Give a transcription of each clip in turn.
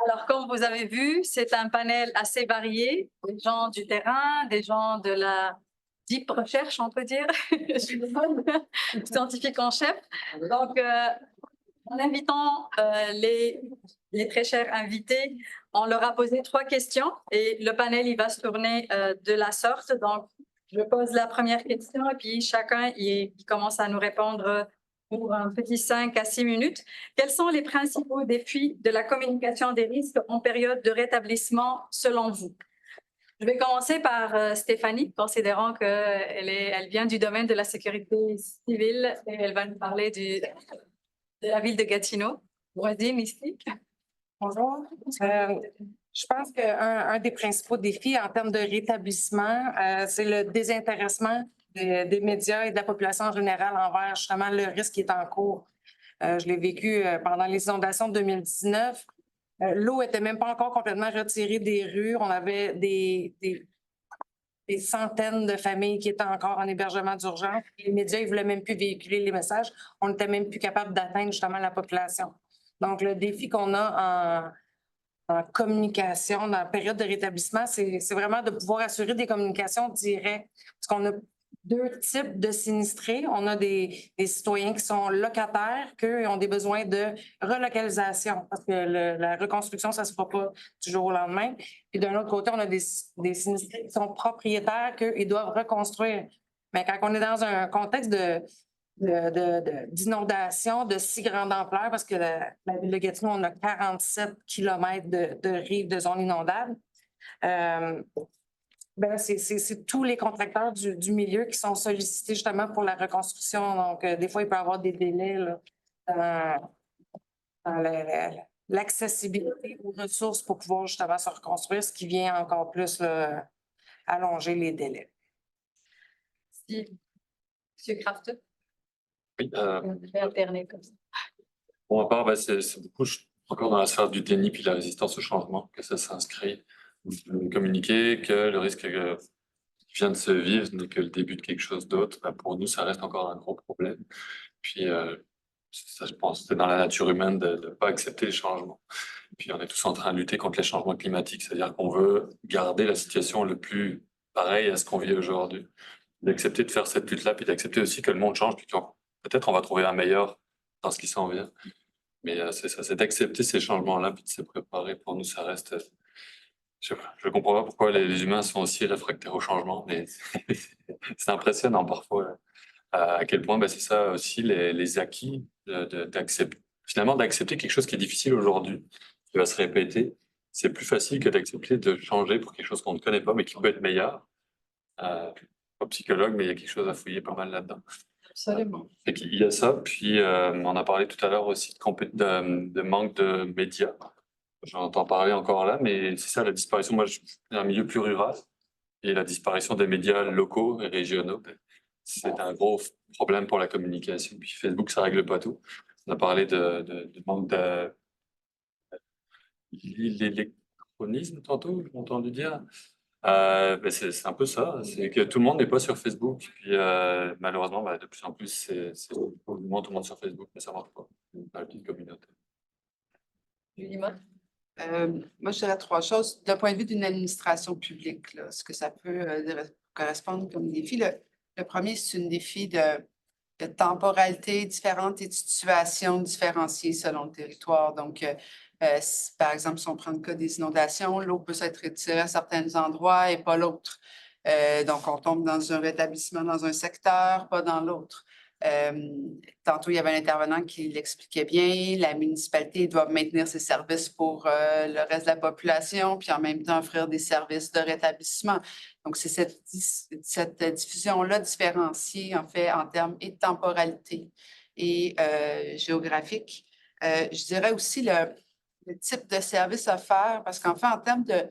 Alors, comme vous avez vu, c'est un panel assez varié, des gens du terrain, des gens de la deep recherche, on peut dire. Je suis le bonne scientifique en chef. Donc, en invitant les très chers invités, on leur a posé 3 questions et le panel, il va se tourner de la sorte. Donc, je pose la première question et puis chacun il commence à nous répondre pour un petit 5 à 6 minutes. Quels sont les principaux défis de la communication des risques en période de rétablissement selon vous? Je vais commencer par Stéphanie, considérant qu'elle vient du domaine de la sécurité civile et elle va nous parler de la ville de Gatineau. Vas-y, Mystique. Bonjour. Je pense qu'un des principaux défis en termes de rétablissement, c'est le désintéressement des médias et de la population en général envers justement le risque qui est en cours. Je l'ai vécu pendant les inondations de 2019. L'eau était même pas encore complètement retirée des rues. On avait des centaines de familles qui étaient encore en hébergement d'urgence. Les médias, ils voulaient même plus véhiculer les messages. On n'était même plus capable d'atteindre justement la population. Donc, le défi qu'on a en communication dans la période de rétablissement, c'est vraiment de pouvoir assurer des communications directes. Parce qu'on a 2 types de sinistrés. On a des citoyens qui sont locataires, qui ont des besoins de relocalisation, parce que la reconstruction, ça ne se fera pas du jour au lendemain. Puis d'un autre côté, on a des sinistrés qui sont propriétaires, qu'ils doivent reconstruire. Mais quand on est dans un contexte d'inondation de si grande ampleur, parce que la ville de Gatineau, on a 47 kilomètres de rives de zone inondable. C'est tous les contracteurs du milieu qui sont sollicités justement pour la reconstruction. Donc, des fois, il peut y avoir des délais là, dans l'accessibilité aux ressources pour pouvoir justement se reconstruire, ce qui vient encore plus allonger les délais. Merci. Monsieur Crafton. Oui, Je vais alterner comme ça. pour ma part, c'est beaucoup encore dans la sphère du déni puis de la résistance au changement que ça s'inscrit. Communiquer que le risque qui vient de se vivre n'est que le début de quelque chose d'autre, pour nous, ça reste encore un gros problème. Puis, ça, je pense, c'est dans la nature humaine de ne pas accepter les changements. Puis, on est tous en train de lutter contre les changements climatiques, c'est-à-dire qu'on veut garder la situation le plus pareille à ce qu'on vit aujourd'hui. D'accepter de faire cette lutte-là, puis d'accepter aussi que le monde change, puis peut-être on va trouver un meilleur dans ce qui s'en vient. Mais c'est ça, c'est d'accepter ces changements-là, puis de se préparer. Pour nous, ça reste... Je ne comprends pas pourquoi les humains sont aussi réfractaires au changement, mais c'est impressionnant parfois à quel point c'est ça aussi les acquis finalement d'accepter quelque chose qui est difficile aujourd'hui, qui va se répéter. C'est plus facile que d'accepter de changer pour quelque chose qu'on ne connaît pas, mais qui peut être meilleur. Pas psychologue, mais il y a quelque chose à fouiller pas mal là-dedans. Absolument. Il y a ça, puis on a parlé tout à l'heure aussi de manque de médias. J'entends parler encore là, mais c'est ça la disparition. Moi, je suis dans un milieu plus rural et la disparition des médias locaux et régionaux, c'est un gros problème pour la communication. Puis Facebook, ça règle pas tout. On a parlé de manque d'électronisme tantôt, j'ai entendu dire. C'est un peu ça, c'est que tout le monde n'est pas sur Facebook. Puis malheureusement, de plus en plus, c'est tout le monde sur Facebook, mais ça marche pas dans la petite communauté. Julie Motte. Moi, je dirais 3 choses. D'un point de vue d'une administration publique, là, ce que ça peut correspondre comme défi. Le premier, c'est un défi de temporalité différente et de situation différenciée selon le territoire. Donc, par exemple, si on prend le cas des inondations, l'eau peut s'être retirée à certains endroits et pas l'autre. Donc, on tombe dans un rétablissement dans un secteur, pas dans l'autre. Tantôt, il y avait un intervenant qui l'expliquait bien. La municipalité doit maintenir ses services pour le reste de la population, puis en même temps offrir des services de rétablissement. Donc, c'est cette diffusion-là différenciée, en fait, en termes et de temporalité et géographique. Je dirais aussi le type de service offert, parce qu'en fait, en termes de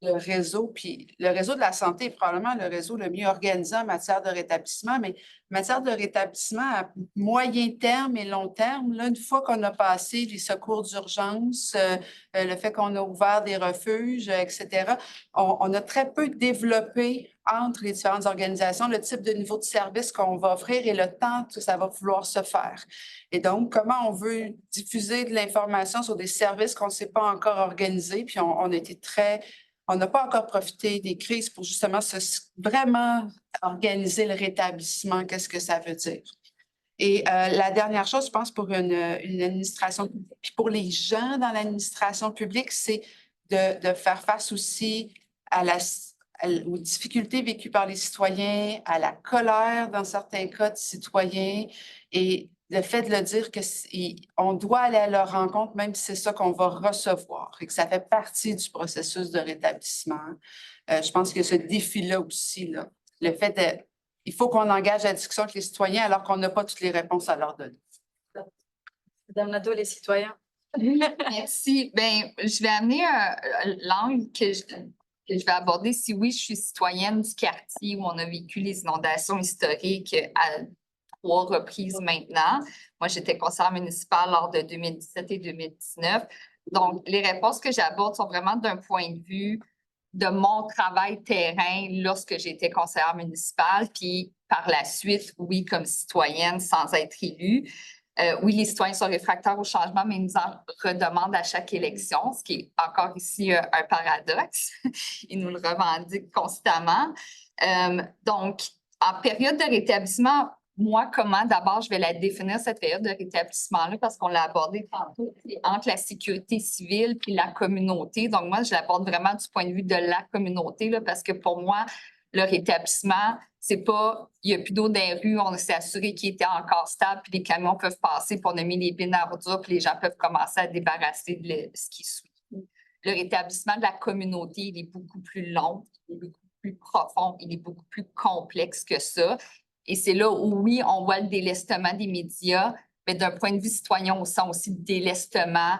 le réseau, puis le réseau de la santé est probablement le réseau le mieux organisé en matière de rétablissement, mais en matière de rétablissement à moyen terme et long terme, là, une fois qu'on a passé les secours d'urgence, le fait qu'on a ouvert des refuges, etc., on a très peu développé entre les différentes organisations le type de niveau de service qu'on va offrir et le temps que ça va vouloir se faire. Et donc, comment on veut diffuser de l'information sur des services qu'on ne sait pas encore organiser, puis on n'a pas encore profité des crises pour justement vraiment organiser le rétablissement, qu'est-ce que ça veut dire. Et la dernière chose, je pense, pour une administration publique, puis pour les gens dans l'administration publique, c'est de faire face aussi aux difficultés vécues par les citoyens, à la colère dans certains cas de citoyens, et le fait de le dire qu'on doit aller à leur rencontre, même si c'est ça qu'on va recevoir et que ça fait partie du processus de rétablissement. Je pense que ce défi-là aussi, là, le fait de il faut qu'on engage la discussion avec les citoyens alors qu'on n'a pas toutes les réponses à leur donner. Madame Nadeau, les citoyens. Merci. Ben, je vais amener l'angle que je vais aborder. Si oui, je suis citoyenne du quartier où on a vécu les inondations historiques à 3 reprises maintenant. Moi, j'étais conseillère municipale lors de 2017 et 2019. Donc, les réponses que j'aborde sont vraiment d'un point de vue de mon travail terrain lorsque j'étais conseillère municipale, puis par la suite, oui, comme citoyenne sans être élue. Oui, les citoyens sont réfractaires au changement, mais ils nous en redemandent à chaque élection, ce qui est encore ici un paradoxe. Ils nous le revendiquent constamment. Donc, en période de rétablissement, moi, comment d'abord je vais la définir, cette période de rétablissement-là, parce qu'on l'a abordé tantôt, c'est entre la sécurité civile et la communauté. Donc, moi, je l'aborde vraiment du point de vue de la communauté, là, parce que pour moi, le rétablissement, c'est pas, il n'y a plus d'eau dans les rues, on s'est assuré qu'il était encore stable, puis les camions peuvent passer, puis on a mis les bines à ordures, puis les gens peuvent commencer à débarrasser de ce qui suit. Le rétablissement de la communauté, il est beaucoup plus long, il est beaucoup plus profond, il est beaucoup plus complexe que ça. Et c'est là où, oui, on voit le délestement des médias, mais d'un point de vue citoyen, on sent aussi le délestement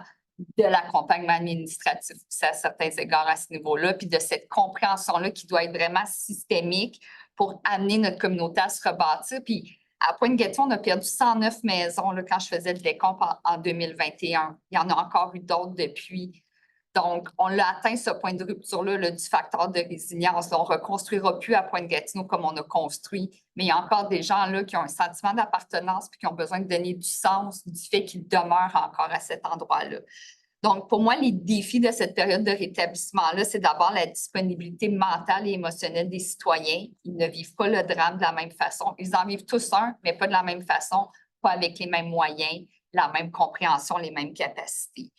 de l'accompagnement administratif à certains égards à ce niveau-là, puis de cette compréhension-là qui doit être vraiment systémique pour amener notre communauté à se rebâtir. Puis à Pointe-Gatineau, on a perdu 109 maisons là, quand je faisais le décompte en 2021. Il y en a encore eu d'autres depuis. Donc, on l'a atteint, ce point de rupture-là là, du facteur de résilience. Là, on ne reconstruira plus à Pointe-Gatineau comme on a construit, mais il y a encore des gens là, qui ont un sentiment d'appartenance et qui ont besoin de donner du sens du fait qu'ils demeurent encore à cet endroit-là. Donc, pour moi, les défis de cette période de rétablissement-là, c'est d'abord la disponibilité mentale et émotionnelle des citoyens. Ils ne vivent pas le drame de la même façon. Ils en vivent tous un, mais pas de la même façon, pas avec les mêmes moyens, la même compréhension, les mêmes capacités.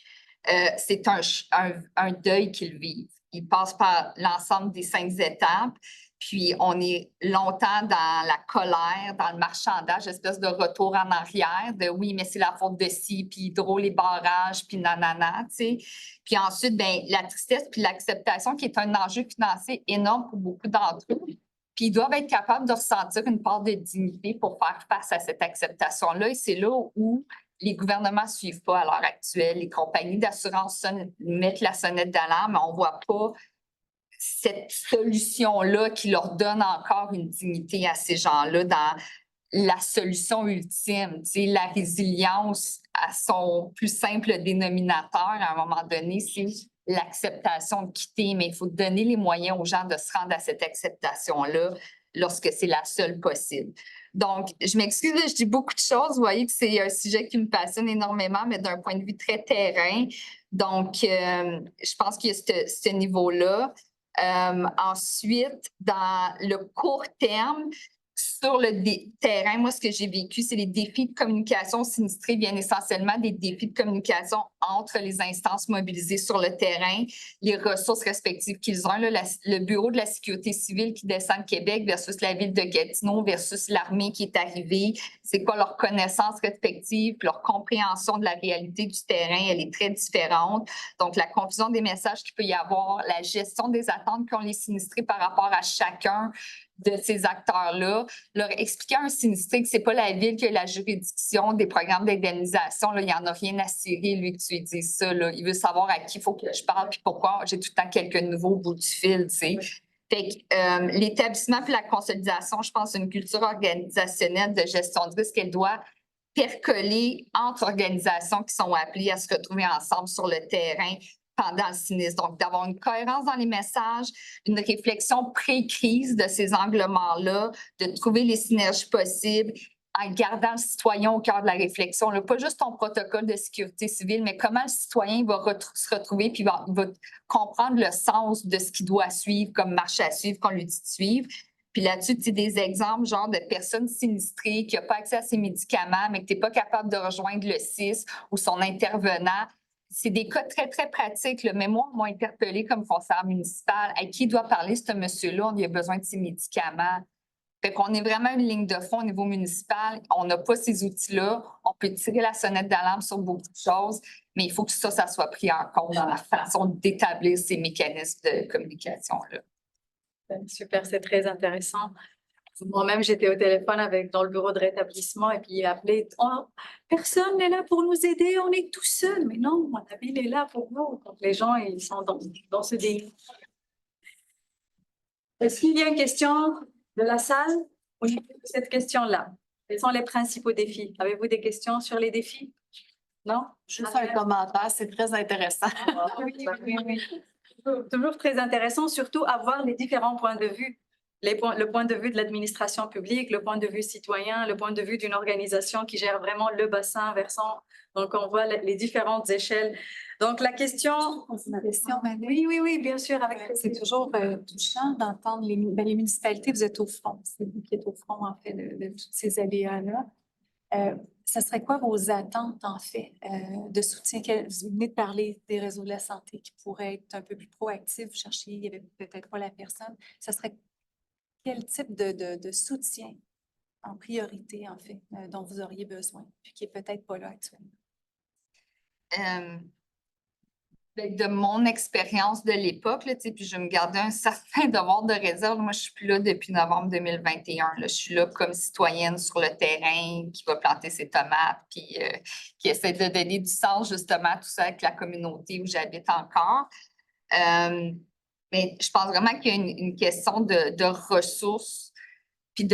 C'est un deuil qu'ils vivent. Ils passent par l'ensemble des 5 étapes, puis on est longtemps dans la colère, dans le marchandage, espèce de retour en arrière, de oui, mais c'est la faute de ci, puis hydro, les barrages, puis nanana, tu sais. Puis ensuite, bien, la tristesse puis l'acceptation qui est un enjeu financier énorme pour beaucoup d'entre eux. Puis ils doivent être capables de ressentir une part de dignité pour faire face à cette acceptation-là. Et c'est là où les gouvernements ne suivent pas à l'heure actuelle. Les compagnies d'assurance mettent la sonnette d'alarme, mais on ne voit pas cette solution-là qui leur donne encore une dignité à ces gens-là dans la solution ultime. Tu sais, la résilience à son plus simple dénominateur, à un moment donné, c'est l'acceptation de quitter, mais il faut donner les moyens aux gens de se rendre à cette acceptation-là lorsque c'est la seule possible. Donc, je m'excuse, je dis beaucoup de choses. Vous voyez que c'est un sujet qui me passionne énormément, mais d'un point de vue très terrain. Donc, je pense qu'il y a ce niveau-là. Ensuite, dans le court terme, sur le terrain, moi, ce que j'ai vécu, c'est les défis de communication sinistrés viennent essentiellement des défis de communication entre les instances mobilisées sur le terrain, les ressources respectives qu'ils ont. Là, le Bureau de la sécurité civile qui descend de Québec versus la ville de Gatineau versus l'armée qui est arrivée. C'est quoi leur connaissance respective, puis leur compréhension de la réalité du terrain, elle est très différente. Donc, la confusion des messages qu'il peut y avoir, la gestion des attentes qu'ont les sinistrés par rapport à chacun de ces acteurs-là, leur expliquer à un sinistré que c'est pas la ville qui a la juridiction des programmes d'indemnisation. Là, il n'y en a rien à cirer, lui, que tu lui dises ça. Là. Il veut savoir à qui il faut que je parle puis pourquoi j'ai tout le temps quelques nouveaux au bout du fil, tu sais. Fait que, l'établissement puis la consolidation, je pense, une culture organisationnelle de gestion de risque, elle doit percoler entre organisations qui sont appelées à se retrouver ensemble sur le terrain pendant le sinistre. Donc, d'avoir une cohérence dans les messages, une réflexion pré-crise de ces anglements-là, de trouver les synergies possibles en gardant le citoyen au cœur de la réflexion. Là, pas juste ton protocole de sécurité civile, mais comment le citoyen va se retrouver puis va comprendre le sens de ce qu'il doit suivre comme marche à suivre qu'on lui dit de suivre. Puis là-dessus, tu sais, des exemples genre de personnes sinistrées qui n'ont pas accès à ses médicaments, mais que tu n'es pas capable de rejoindre le CIS ou son intervenant. C'est des cas très, très pratiques. Là. Mais moi, on m'a interpellée comme conseillère municipale. À qui doit parler ce monsieur-là? On a besoin de ses médicaments. Fait qu'on est vraiment une ligne de fond au niveau municipal. On n'a pas ces outils-là. On peut tirer la sonnette d'alarme sur beaucoup de choses, mais il faut que ça soit pris en compte dans la façon d'établir ces mécanismes de communication-là. Super, c'est très intéressant. Moi-même, j'étais au téléphone dans le bureau de rétablissement et puis il appelait « Oh, personne n'est là pour nous aider, on est tout seul. » Mais non, la ville est là pour vous. Donc, les gens, ils sont dans ce défi. Est-ce qu'il y a une question de la salle au niveau de cette question-là? Quels sont les principaux défis? Avez-vous des questions sur les défis? Non? Juste un commentaire, c'est très intéressant. Oui. Toujours très intéressant, surtout avoir les différents points de vue. Le point de vue de l'administration publique, le point de vue citoyen, le point de vue d'une organisation qui gère vraiment le bassin versant. Donc, on voit les différentes échelles. Donc, la question... Oui, bien sûr. C'est toujours touchant d'entendre les municipalités, vous êtes au front. C'est vous qui êtes au front, en fait, de tous ces aléas-là. Ça serait quoi vos attentes, en fait, de soutien? Vous venez de parler des réseaux de la santé qui pourraient être un peu plus proactifs. Vous cherchiez, il n'y avait peut-être pas la personne. Ça serait quel type de soutien en priorité, en fait, dont vous auriez besoin, puis qui n'est peut-être pas là actuellement? De mon expérience de l'époque, puis je vais me garder un certain devoir de réserve. Moi, je ne suis plus là depuis novembre 2021. Là. Je suis là comme citoyenne sur le terrain qui va planter ses tomates, puis qui essaie de donner du sens justement à tout ça avec la communauté où j'habite encore. Mais je pense vraiment qu'il y a une question de ressources, puis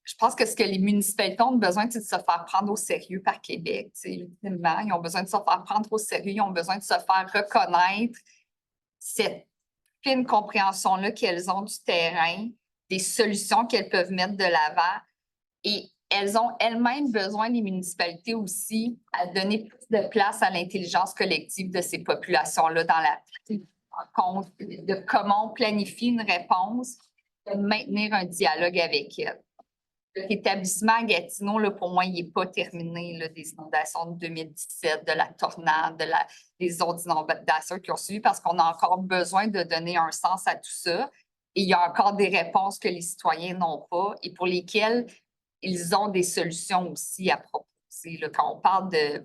je pense que ce que les municipalités ont besoin, c'est de se faire prendre au sérieux par Québec. Ultimement, ils ont besoin de se faire prendre au sérieux, ils ont besoin de se faire reconnaître cette fine compréhension-là qu'elles ont du terrain, des solutions qu'elles peuvent mettre de l'avant. Et elles ont elles-mêmes besoin, les municipalités aussi, à donner plus de place à l'intelligence collective de ces populations-là dans la prise en compte de comment on planifie une réponse, de maintenir un dialogue avec elles. L'établissement à Gatineau, là, pour moi, il n'est pas terminé, là, des inondations de 2017, de la tornade, des autres inondations qui ont suivi, parce qu'on a encore besoin de donner un sens à tout ça. Et il y a encore des réponses que les citoyens n'ont pas et pour lesquelles ils ont des solutions aussi à proposer. Là. Quand on parle de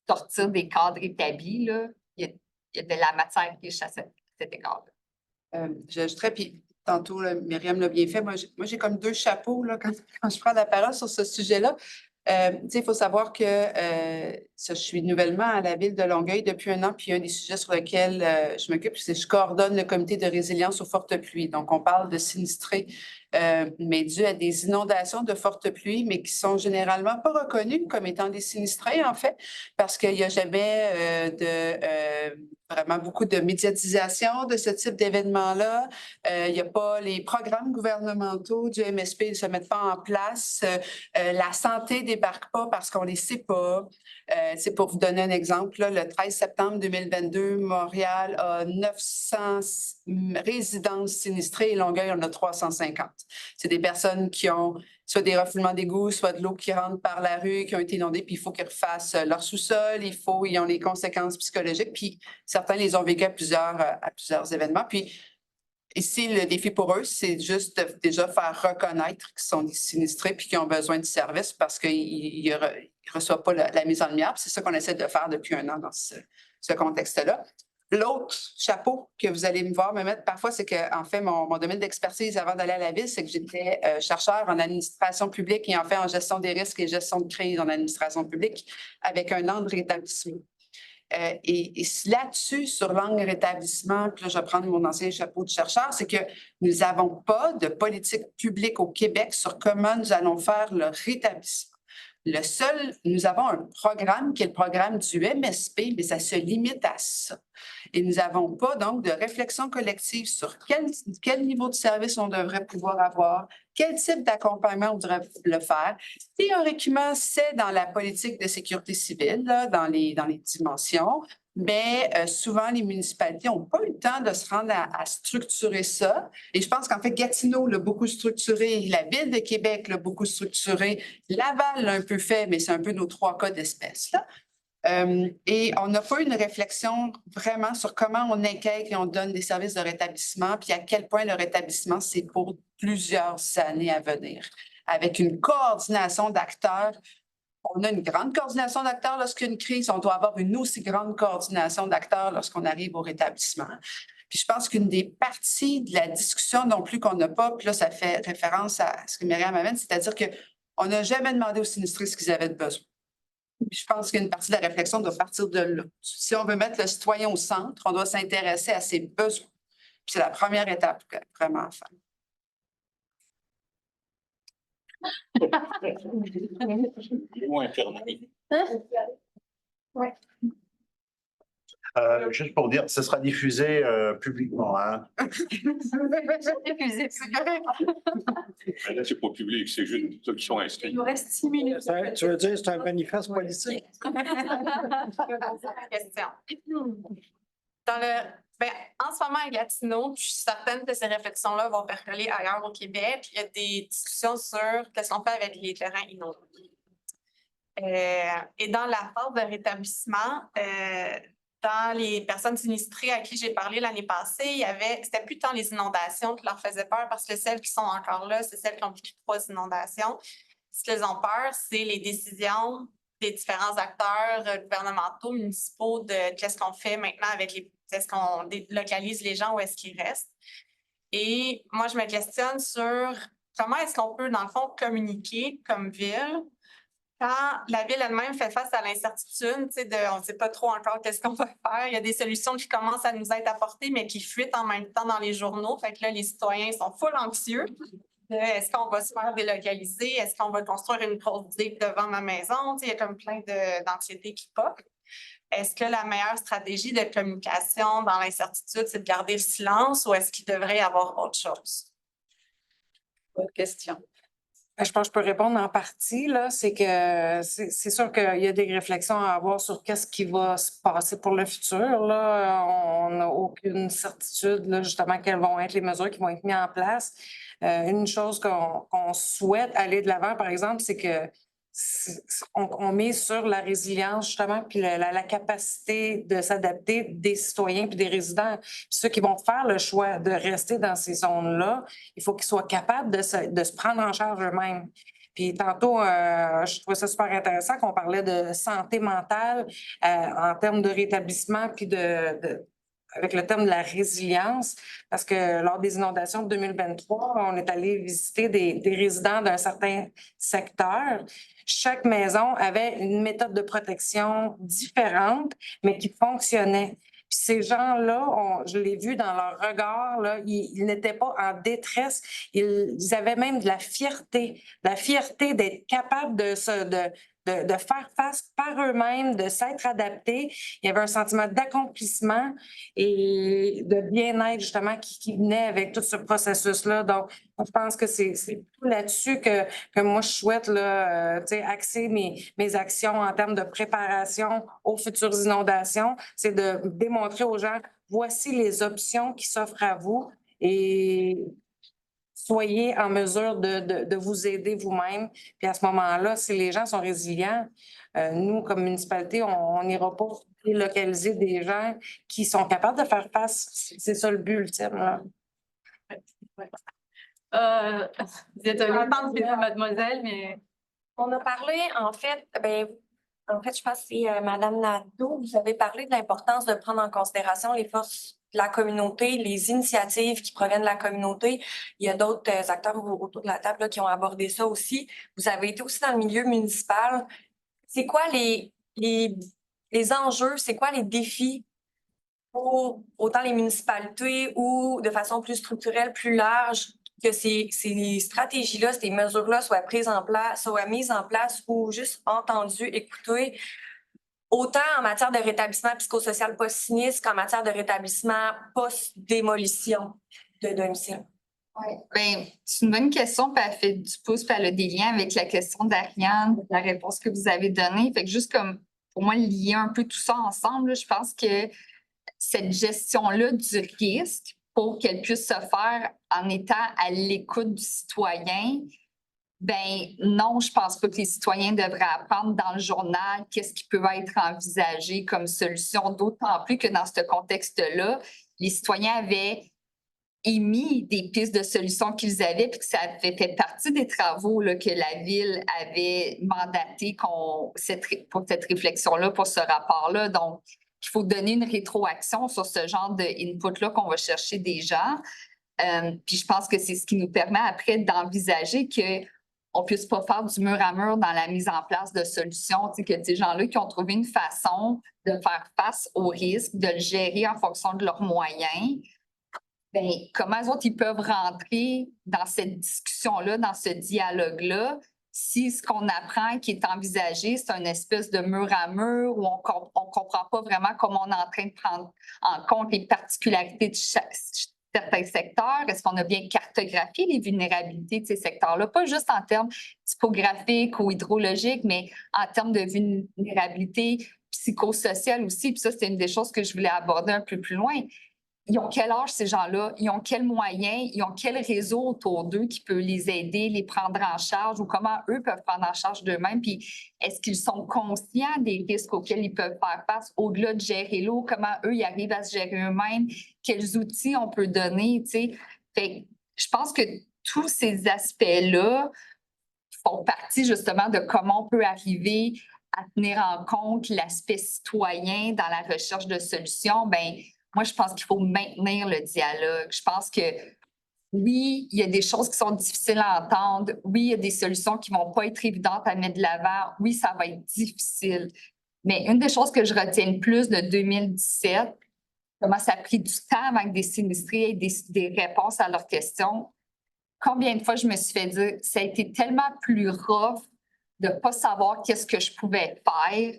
sortir des cadres établis, là, il y a de la matière riche à cet égard-là. J'ajouterais, puis tantôt, là, Myriam l'a bien fait. Moi, j'ai comme deux chapeaux là, quand je prends la parole sur ce sujet-là. Il faut savoir que je suis nouvellement à la ville de Longueuil depuis un an, puis un des sujets sur lesquels je m'occupe, c'est que je coordonne le comité de résilience aux fortes pluies. Donc, on parle de sinistrés, mais dû à des inondations de fortes pluies, mais qui sont généralement pas reconnus comme étant des sinistrés, en fait, parce qu'il n'y a jamais vraiment beaucoup de médiatisation de ce type d'événement-là. Il n'y a pas les programmes gouvernementaux du MSP ne se mettent pas en place. La santé débarque pas parce qu'on les sait pas. C'est pour vous donner un exemple, là, le 13 septembre 2022, Montréal a 900 résidences sinistrées et Longueuil en a 350. C'est des personnes qui ont soit des refoulements d'égouts, soit de l'eau qui rentre par la rue, qui ont été inondées, puis il faut qu'ils refassent leur sous-sol, ils ont les conséquences psychologiques, puis certains les ont vécues à plusieurs événements. Puis ici, le défi pour eux, c'est juste de déjà faire reconnaître qu'ils sont des sinistrés puis qu'ils ont besoin de services parce qu'ils ne reçoivent pas la mise en lumière. C'est ça qu'on essaie de faire depuis un an dans ce contexte-là. L'autre chapeau que vous allez me voir me mettre parfois, c'est que, en fait, mon domaine d'expertise avant d'aller à la ville, c'est que j'étais chercheur en administration publique et en fait en gestion des risques et gestion de crise en administration publique avec un angle de rétablissement. Et là-dessus, sur l'angle rétablissement, puis là, je vais prendre mon ancien chapeau de chercheur, c'est que nous n'avons pas de politique publique au Québec sur comment nous allons faire le rétablissement. Nous avons un programme qui est le programme du MSP, mais ça se limite à ça. Et nous n'avons pas donc de réflexion collective sur quel niveau de service on devrait pouvoir avoir, quel type d'accompagnement on devrait le faire. Théoriquement, c'est dans la politique de sécurité civile, là, dans les dimensions, mais souvent, les municipalités n'ont pas eu le temps de se rendre à structurer ça. Et je pense qu'en fait, Gatineau l'a beaucoup structuré, la Ville de Québec l'a beaucoup structuré, Laval l'a un peu fait, mais c'est un peu nos 3 cas d'espèces, là. Et on n'a pas eu une réflexion vraiment sur comment on inquiète et on donne des services de rétablissement, puis à quel point le rétablissement, c'est pour plusieurs années à venir, avec une coordination d'acteurs. On a une grande coordination d'acteurs lorsqu'il y a une crise. On doit avoir une aussi grande coordination d'acteurs lorsqu'on arrive au rétablissement. Puis je pense qu'une des parties de la discussion non plus qu'on n'a pas, puis là, ça fait référence à ce que Myriam amène, c'est-à-dire qu'on n'a jamais demandé aux sinistrés ce qu'ils avaient de besoin. Puis je pense qu'une partie de la réflexion doit partir de là. Si on veut mettre le citoyen au centre, on doit s'intéresser à ses besoins. Puis c'est la première étape vraiment à faire. Ou infirmier. Juste pour dire, ce sera diffusé publiquement. Hein? Diffusé. Là, c'est pas public, c'est juste ceux qui sont inscrits. Il nous reste 6 minutes. Tu veux dire que c'est un manifeste politique? Question. En ce moment, à Gatineau, je suis certaine que ces réflexions-là vont percoler ailleurs au Québec. Il y a des discussions sur qu'est-ce qu'on fait avec les terrains inondés. Et dans la phase de rétablissement, dans les personnes sinistrées à qui j'ai parlé l'année passée, c'était plus tant les inondations qui leur faisaient peur parce que celles qui sont encore là, c'est celles qui ont vécu 3 inondations. Ce qu'ils ont peur, c'est les décisions des différents acteurs gouvernementaux, municipaux, de qu'est-ce qu'on fait maintenant avec est-ce qu'on délocalise les gens ou est-ce qu'ils restent. Et moi, je me questionne sur comment est-ce qu'on peut, dans le fond, communiquer comme ville quand la ville elle-même fait face à l'incertitude, on ne sait pas trop encore qu'est-ce qu'on va faire. Il y a des solutions qui commencent à nous être apportées, mais qui fuitent en même temps dans les journaux. Fait que là, les citoyens sont full anxieux. Est-ce qu'on va se faire délocaliser? Est-ce qu'on va construire une grosse digue devant ma maison? Il y a comme plein d'anxiété qui pop. Est-ce que la meilleure stratégie de communication dans l'incertitude, c'est de garder le silence ou est-ce qu'il devrait y avoir autre chose? Bonne question. Je pense que je peux répondre en partie, là. C'est que c'est sûr qu'il y a des réflexions à avoir sur qu'est-ce qui va se passer pour le futur, là. On n'a aucune certitude, là, justement, quelles vont être les mesures qui vont être mises en place. Une chose qu'on souhaite aller de l'avant, par exemple, c'est que on mise sur la résilience, justement, puis la capacité de s'adapter des citoyens puis des résidents. Puis ceux qui vont faire le choix de rester dans ces zones-là, il faut qu'ils soient capables de se prendre en charge eux-mêmes. Puis tantôt, je trouvais ça super intéressant qu'on parlait de santé mentale en termes de rétablissement puis avec le terme de la résilience, parce que lors des inondations de 2023, on est allé visiter des résidents d'un certain secteur. Chaque maison avait une méthode de protection différente, mais qui fonctionnait. Puis ces gens-là, je l'ai vu dans leur regard, là, ils n'étaient pas en détresse, ils avaient même de la fierté d'être capables de faire face par eux-mêmes, de s'être adaptés. Il y avait un sentiment d'accomplissement et de bien-être, justement, qui venait avec tout ce processus-là. Donc, je pense que c'est tout là-dessus que moi, je souhaite là, axer mes actions en termes de préparation aux futures inondations. C'est de démontrer aux gens, voici les options qui s'offrent à vous et soyez en mesure de vous aider vous-même. Puis à ce moment-là, si les gens sont résilients, nous, comme municipalité, on n'ira pas délocaliser des gens qui sont capables de faire face. C'est ça le but ultime, là. Désolée, mademoiselle, mais... On a parlé, en fait, En fait, je pense que c'est Madame Nadeau, vous avez parlé de l'importance de prendre en considération les forces de la communauté, les initiatives qui proviennent de la communauté. Il y a d'autres acteurs autour de la table là, qui ont abordé ça aussi. Vous avez été aussi dans le milieu municipal. C'est quoi les enjeux, c'est quoi les défis pour autant les municipalités ou de façon plus structurelle, plus large, que ces stratégies-là, ces mesures-là soient mises en place ou juste entendues, écoutées, autant en matière de rétablissement psychosocial post-sinistre qu'en matière de rétablissement post-démolition de domicile? Oui, bien, c'est une bonne question, puis elle fait du pouce, puis elle a des liens avec la question d'Ariane, la réponse que vous avez donnée. Fait que juste comme, pour moi, lier un peu tout ça ensemble, là, je pense que cette gestion-là du risque, pour qu'elle puisse se faire en étant à l'écoute du citoyen, ben non, je pense pas que les citoyens devraient apprendre dans le journal qu'est-ce qui peut être envisagé comme solution, d'autant plus que dans ce contexte-là, les citoyens avaient émis des pistes de solutions qu'ils avaient, puis que ça avait fait partie des travaux là, que la Ville avait mandaté pour cette réflexion-là, pour ce rapport-là. Donc, il faut donner une rétroaction sur ce genre d'input-là qu'on va chercher des gens. Puis je pense que c'est ce qui nous permet après d'envisager qu'on ne puisse pas faire du mur à mur dans la mise en place de solutions, tu sais, que ces gens-là qui ont trouvé une façon de faire face au risque, de le gérer en fonction de leurs moyens, bien, comment eux autres, ils peuvent rentrer dans cette discussion-là, dans ce dialogue-là, si ce qu'on apprend qui est envisagé, c'est une espèce de mur à mur où on ne comprend pas vraiment comment on est en train de prendre en compte les particularités de certains secteurs. Est-ce qu'on a bien cartographié les vulnérabilités de ces secteurs-là? Pas juste en termes typographiques ou hydrologiques, mais en termes de vulnérabilité psychosociale aussi. Puis ça, c'est une des choses que je voulais aborder un peu plus loin. Ils ont quel âge, ces gens-là? Ils ont quels moyens? Ils ont quel réseau autour d'eux qui peut les aider, les prendre en charge ou comment eux peuvent prendre en charge d'eux-mêmes? Puis est-ce qu'ils sont conscients des risques auxquels ils peuvent faire face au-delà de gérer l'eau? Comment eux, ils arrivent à se gérer eux-mêmes? Quels outils on peut donner? Tu sais? Fait que je pense que tous ces aspects-là font partie justement de comment on peut arriver à tenir en compte l'aspect citoyen dans la recherche de solutions. Bien, moi, je pense qu'il faut maintenir le dialogue. Je pense que oui, il y a des choses qui sont difficiles à entendre. Oui, il y a des solutions qui ne vont pas être évidentes à mettre de l'avant. Oui, ça va être difficile. Mais une des choses que je retiens le plus de 2017, comment ça a pris du temps avec des sinistrés et des réponses à leurs questions. Combien de fois je me suis fait dire, ça a été tellement plus rough de ne pas savoir qu'est-ce que je pouvais faire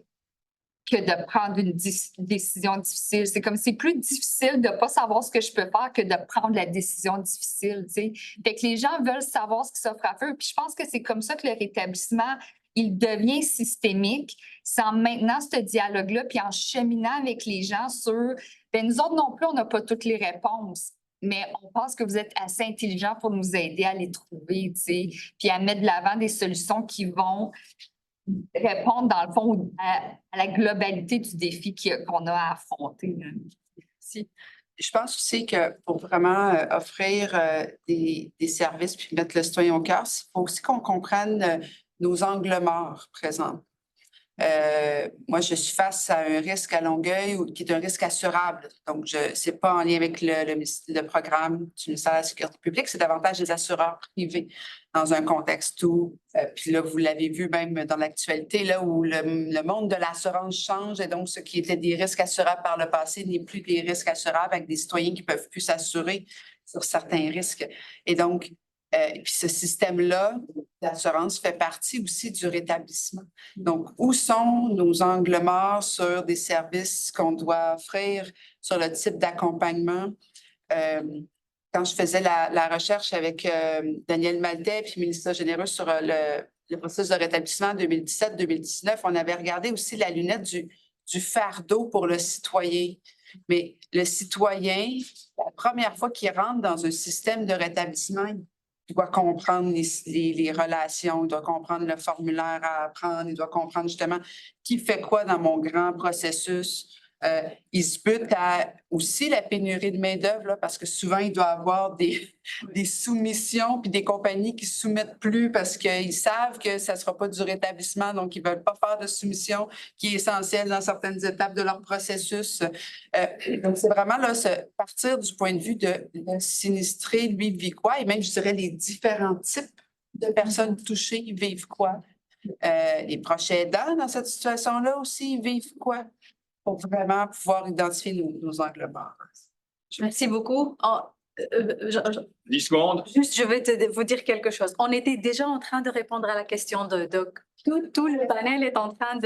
que de prendre une décision difficile. C'est comme c'est plus difficile de ne pas savoir ce que je peux faire que de prendre la décision difficile. Tu sais. Fait que les gens veulent savoir ce qui s'offre à eux. Puis je pense que c'est comme ça que le rétablissement, il devient systémique. C'est en maintenant ce dialogue-là, puis en cheminant avec les gens sur bien, nous autres non plus, on n'a pas toutes les réponses. Mais on pense que vous êtes assez intelligents pour nous aider à les trouver, tu sais, puis à mettre de l'avant des solutions qui vont répondre, dans le fond, à la globalité du défi qu'on a à affronter. Merci. Je pense aussi que pour vraiment offrir des services puis mettre le citoyen au cœur, il faut aussi qu'on comprenne nos angles morts présents. Moi, je suis face à un risque à Longueuil qui est un risque assurable. Donc, ce n'est pas en lien avec le programme du ministère de la Sécurité publique, c'est davantage des assureurs privés dans un contexte où, puis là, vous l'avez vu même dans l'actualité, là où le monde de l'assurance change et donc ce qui était des risques assurables par le passé n'est plus des risques assurables avec des citoyens qui ne peuvent plus s'assurer sur certains risques. Et donc, puis ce système-là d'assurance fait partie aussi du rétablissement. Donc, où sont nos angles morts sur des services qu'on doit offrir, sur le type d'accompagnement? Quand je faisais la recherche avec Daniel Maltais puis Mélissa Généreux sur le processus de rétablissement en 2017-2019, on avait regardé aussi la lunette du fardeau pour le citoyen. Mais le citoyen, la première fois qu'il rentre dans un système de rétablissement, il doit comprendre les relations, il doit comprendre le formulaire à apprendre, il doit comprendre justement qui fait quoi dans mon grand processus Il se bute à aussi la pénurie de main-d'œuvre, là, parce que souvent, il doit y avoir des soumissions puis des compagnies qui ne soumettent plus parce qu'ils savent que ça ne sera pas du rétablissement, donc ils ne veulent pas faire de soumission qui est essentielle dans certaines étapes de leur processus. Donc, c'est vraiment là, partir du point de vue de le sinistré, lui, vit quoi, et même, je dirais, les différents types de personnes touchées vivent quoi. Les proches aidants dans cette situation-là aussi vivent quoi pour vraiment pouvoir identifier nos angles morts. Merci beaucoup. 10 secondes. Juste, je vais vous dire quelque chose. On était déjà en train de répondre à la question de Doc. Tout le panel est en train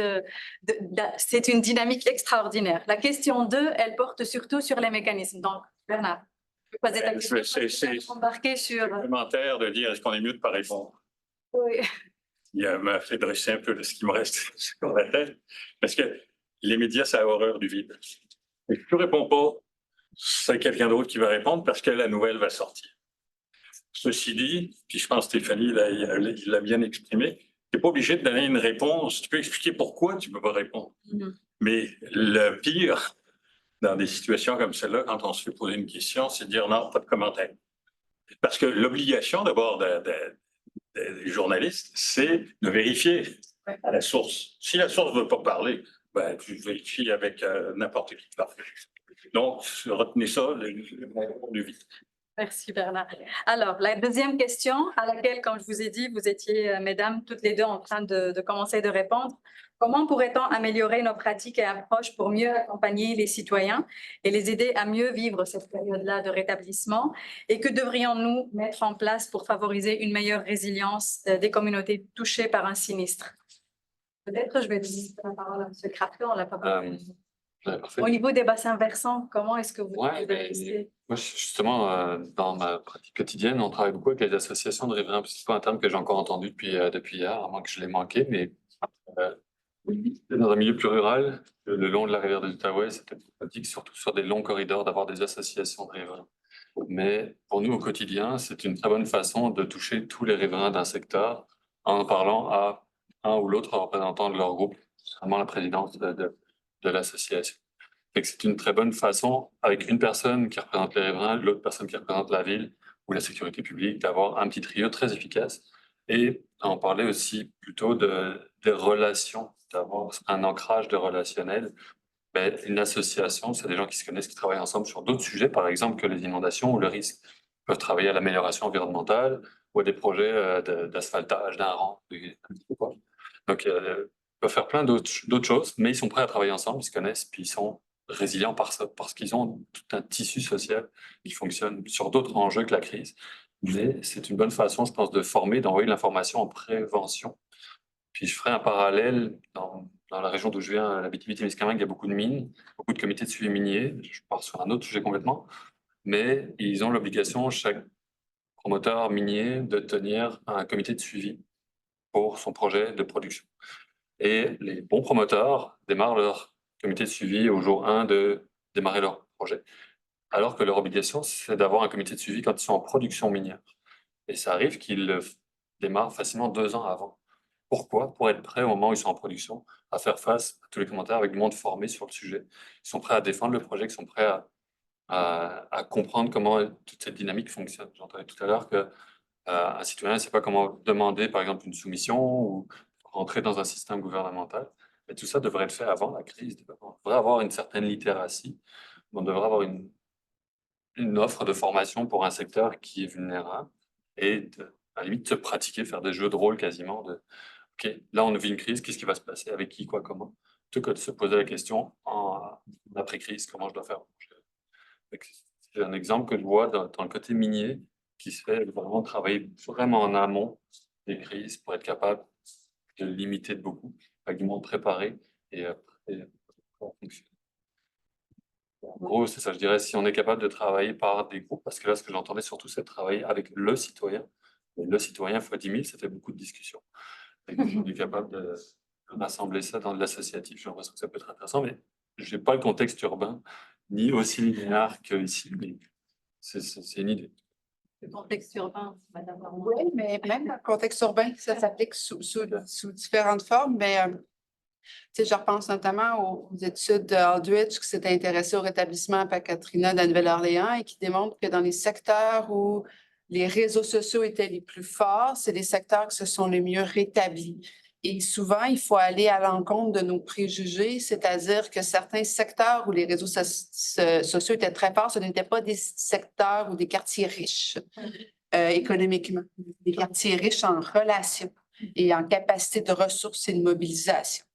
c'est une dynamique extraordinaire. La question 2, elle porte surtout sur les mécanismes. Donc, Bernard, je vais poser ta question. C'est Embarquer sur... complémentaire de dire est-ce qu'on est mieux de ne pas répondre. Oui. Il m'a fait dresser un peu de ce qui me reste sur la tête. Parce que les médias, ça a horreur du vide. Et si tu ne réponds pas, c'est quelqu'un d'autre qui va répondre parce que la nouvelle va sortir. Ceci dit, puis je pense que Stéphanie il l'a bien exprimé, tu n'es pas obligé de donner une réponse. Tu peux expliquer pourquoi tu ne peux pas répondre. Mais le pire, dans des situations comme celle-là, quand on se fait poser une question, c'est de dire non, pas de commentaire. Parce que l'obligation d'abord des journalistes, c'est de vérifier à la source. Si la source ne veut pas parler, ben, tu vérifies avec n'importe qui. Donc, retenez ça, du vide. Merci Bernard. Alors, la deuxième question à laquelle, comme je vous ai dit, vous étiez, mesdames, toutes les deux en train de commencer de répondre. Comment pourrait-on améliorer nos pratiques et approches pour mieux accompagner les citoyens et les aider à mieux vivre cette période-là de rétablissement? Et que devrions-nous mettre en place pour favoriser une meilleure résilience des communautés touchées par un sinistre? Peut-être je vais donner la parole à M. Crapet, on ne l'a pas parlé. Au niveau des bassins versants, comment est-ce que vous moi, justement, dans ma pratique quotidienne, on travaille beaucoup avec les associations de riverains. C'est pas un terme que j'ai encore entendu depuis hier, à moins que je l'ai manqué, mais dans un milieu plus rural, le long de la rivière des Outaouais, c'était pratique, surtout sur des longs corridors, d'avoir des associations de riverains. Mais pour nous, au quotidien, c'est une très bonne façon de toucher tous les riverains d'un secteur en parlant à un ou l'autre représentant de leur groupe, notamment la présidence de l'association. C'est une très bonne façon, avec une personne qui représente les riverains, l'autre personne qui représente la ville ou la sécurité publique, d'avoir un petit trio très efficace. Et on parlait aussi plutôt des relations, d'avoir un ancrage de relationnel. Ben, une association, c'est des gens qui se connaissent, qui travaillent ensemble sur d'autres sujets, par exemple que les inondations ou le risque. Ils peuvent travailler à l'amélioration environnementale ou à des projets d'asphaltage d'un rang. Donc, ils peuvent faire plein d'autres choses, mais ils sont prêts à travailler ensemble, ils se connaissent, puis ils sont résilients parce qu'ils ont tout un tissu social qui fonctionne sur d'autres enjeux que la crise. Mais c'est une bonne façon, je pense, de former, d'envoyer l'information en prévention. Puis je ferai un parallèle dans la région d'où je viens, la Abitibi-Témiscamingue, il y a beaucoup de mines, beaucoup de comités de suivi minier. Je pars sur un autre sujet complètement, mais ils ont l'obligation, chaque promoteur minier, de tenir un comité de suivi pour son projet de production. Et les bons promoteurs démarrent leur comité de suivi au jour 1 de démarrer leur projet. Alors que leur obligation, c'est d'avoir un comité de suivi quand ils sont en production minière. Et ça arrive qu'ils le démarrent facilement 2 ans avant. Pourquoi? Pour être prêts au moment où ils sont en production, à faire face à tous les commentaires avec du monde formé sur le sujet. Ils sont prêts à défendre le projet, ils sont prêts à comprendre comment toute cette dynamique fonctionne. J'entendais tout à l'heure qu'un citoyen ne sait pas comment demander, par exemple, une soumission ou rentrer dans un système gouvernemental. Mais tout ça devrait être fait avant la crise. On devrait avoir une certaine littératie. On devrait avoir une offre de formation pour un secteur qui est vulnérable et à la limite se pratiquer, faire des jeux de rôle quasiment de OK, là on vit une crise, qu'est-ce qui va se passer, avec qui, quoi, comment, plutôt que de se poser la question en après-crise, comment je dois faire. C'est un exemple que je vois dans le côté minier qui se fait vraiment travailler vraiment en amont des crises pour être capable de limiter de beaucoup, avec du monde préparé et pour fonctionner. En gros, c'est ça, je dirais, si on est capable de travailler par des groupes, parce que là, ce que j'entendais surtout, c'est de travailler avec le citoyen. Et le citoyen fois 10 000, ça fait beaucoup de discussions. Et on est capable de rassembler ça dans de l'associatif. J'ai l'impression que ça peut être intéressant, mais je n'ai pas le contexte urbain, ni aussi linéaire qu'ici, mais c'est une idée. Le contexte urbain, madame. Oui, mais même dans le contexte urbain, ça s'applique sous différentes formes, mais Tu sais, je repense notamment aux études d'Aldrich qui s'est intéressé au rétablissement à Katrina de la Nouvelle-Orléans et qui démontrent que dans les secteurs où les réseaux sociaux étaient les plus forts, c'est les secteurs qui se sont les mieux rétablis. Et souvent, il faut aller à l'encontre de nos préjugés, c'est-à-dire que certains secteurs où les réseaux sociaux étaient très forts, ce n'étaient pas des secteurs ou des quartiers riches économiquement, des quartiers riches en relations et en capacité de ressources et de mobilisation.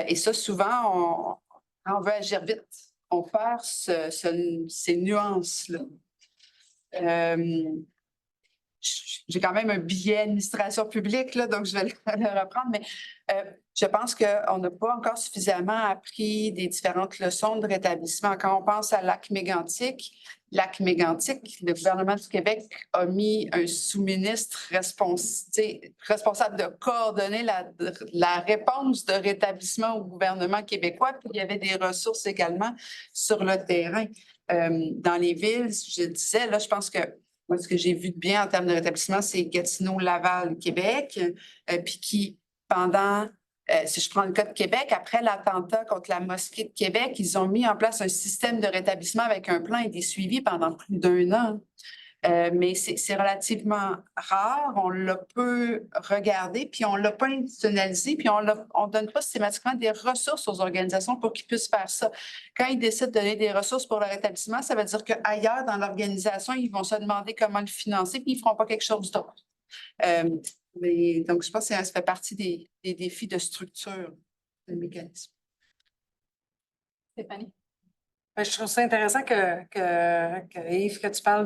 Et ça, souvent, quand on veut agir vite, on perd ces nuances-là. J'ai quand même un billet administration publique, là, donc je vais le reprendre, mais je pense qu'on n'a pas encore suffisamment appris des différentes leçons de rétablissement. Quand on pense à Lac-Mégantic, le gouvernement du Québec a mis un sous-ministre responsable de coordonner la réponse de rétablissement au gouvernement québécois, puis il y avait des ressources également sur le terrain. Dans les villes, je disais, là, je pense que moi, ce que j'ai vu de bien en termes de rétablissement, c'est Gatineau, Laval, Québec, puis qui, pendant, si je prends le cas de Québec, après l'attentat contre la mosquée de Québec, ils ont mis en place un système de rétablissement avec un plan et des suivis pendant plus d'1 an. Mais c'est relativement rare, on l'a peu regardé, puis on l'a pas institutionnalisé, puis on donne pas systématiquement des ressources aux organisations pour qu'ils puissent faire ça. Quand ils décident de donner des ressources pour le rétablissement, ça veut dire qu'ailleurs dans l'organisation, ils vont se demander comment le financer, puis ils feront pas quelque chose d'autre. Donc, je pense que ça fait partie des défis de structure du mécanisme. Stéphanie? Je trouve ça intéressant que Yves, que tu parles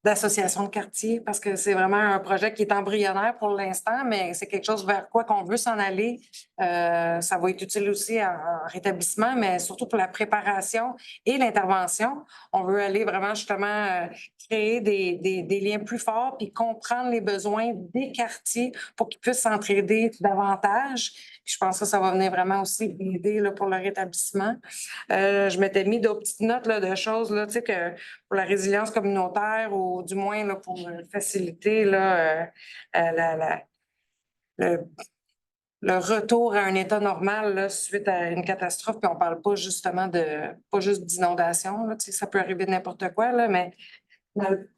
d'association de quartier, parce que c'est vraiment un projet qui est embryonnaire pour l'instant, mais c'est quelque chose vers quoi qu'on veut s'en aller. Ça va être utile aussi en rétablissement, mais surtout pour la préparation et l'intervention. On veut aller vraiment justement créer des liens plus forts puis comprendre les besoins des quartiers pour qu'ils puissent s'entraider davantage. Je pense que ça va venir vraiment aussi aider là, pour le rétablissement. Je m'étais mis d'autres petites notes là, de choses là, que pour la résilience communautaire ou du moins là, pour faciliter là, le retour à un état normal là, suite à une catastrophe. Puis on ne parle pas justement pas juste d'inondation. Ça peut arriver n'importe quoi, là, mais dans le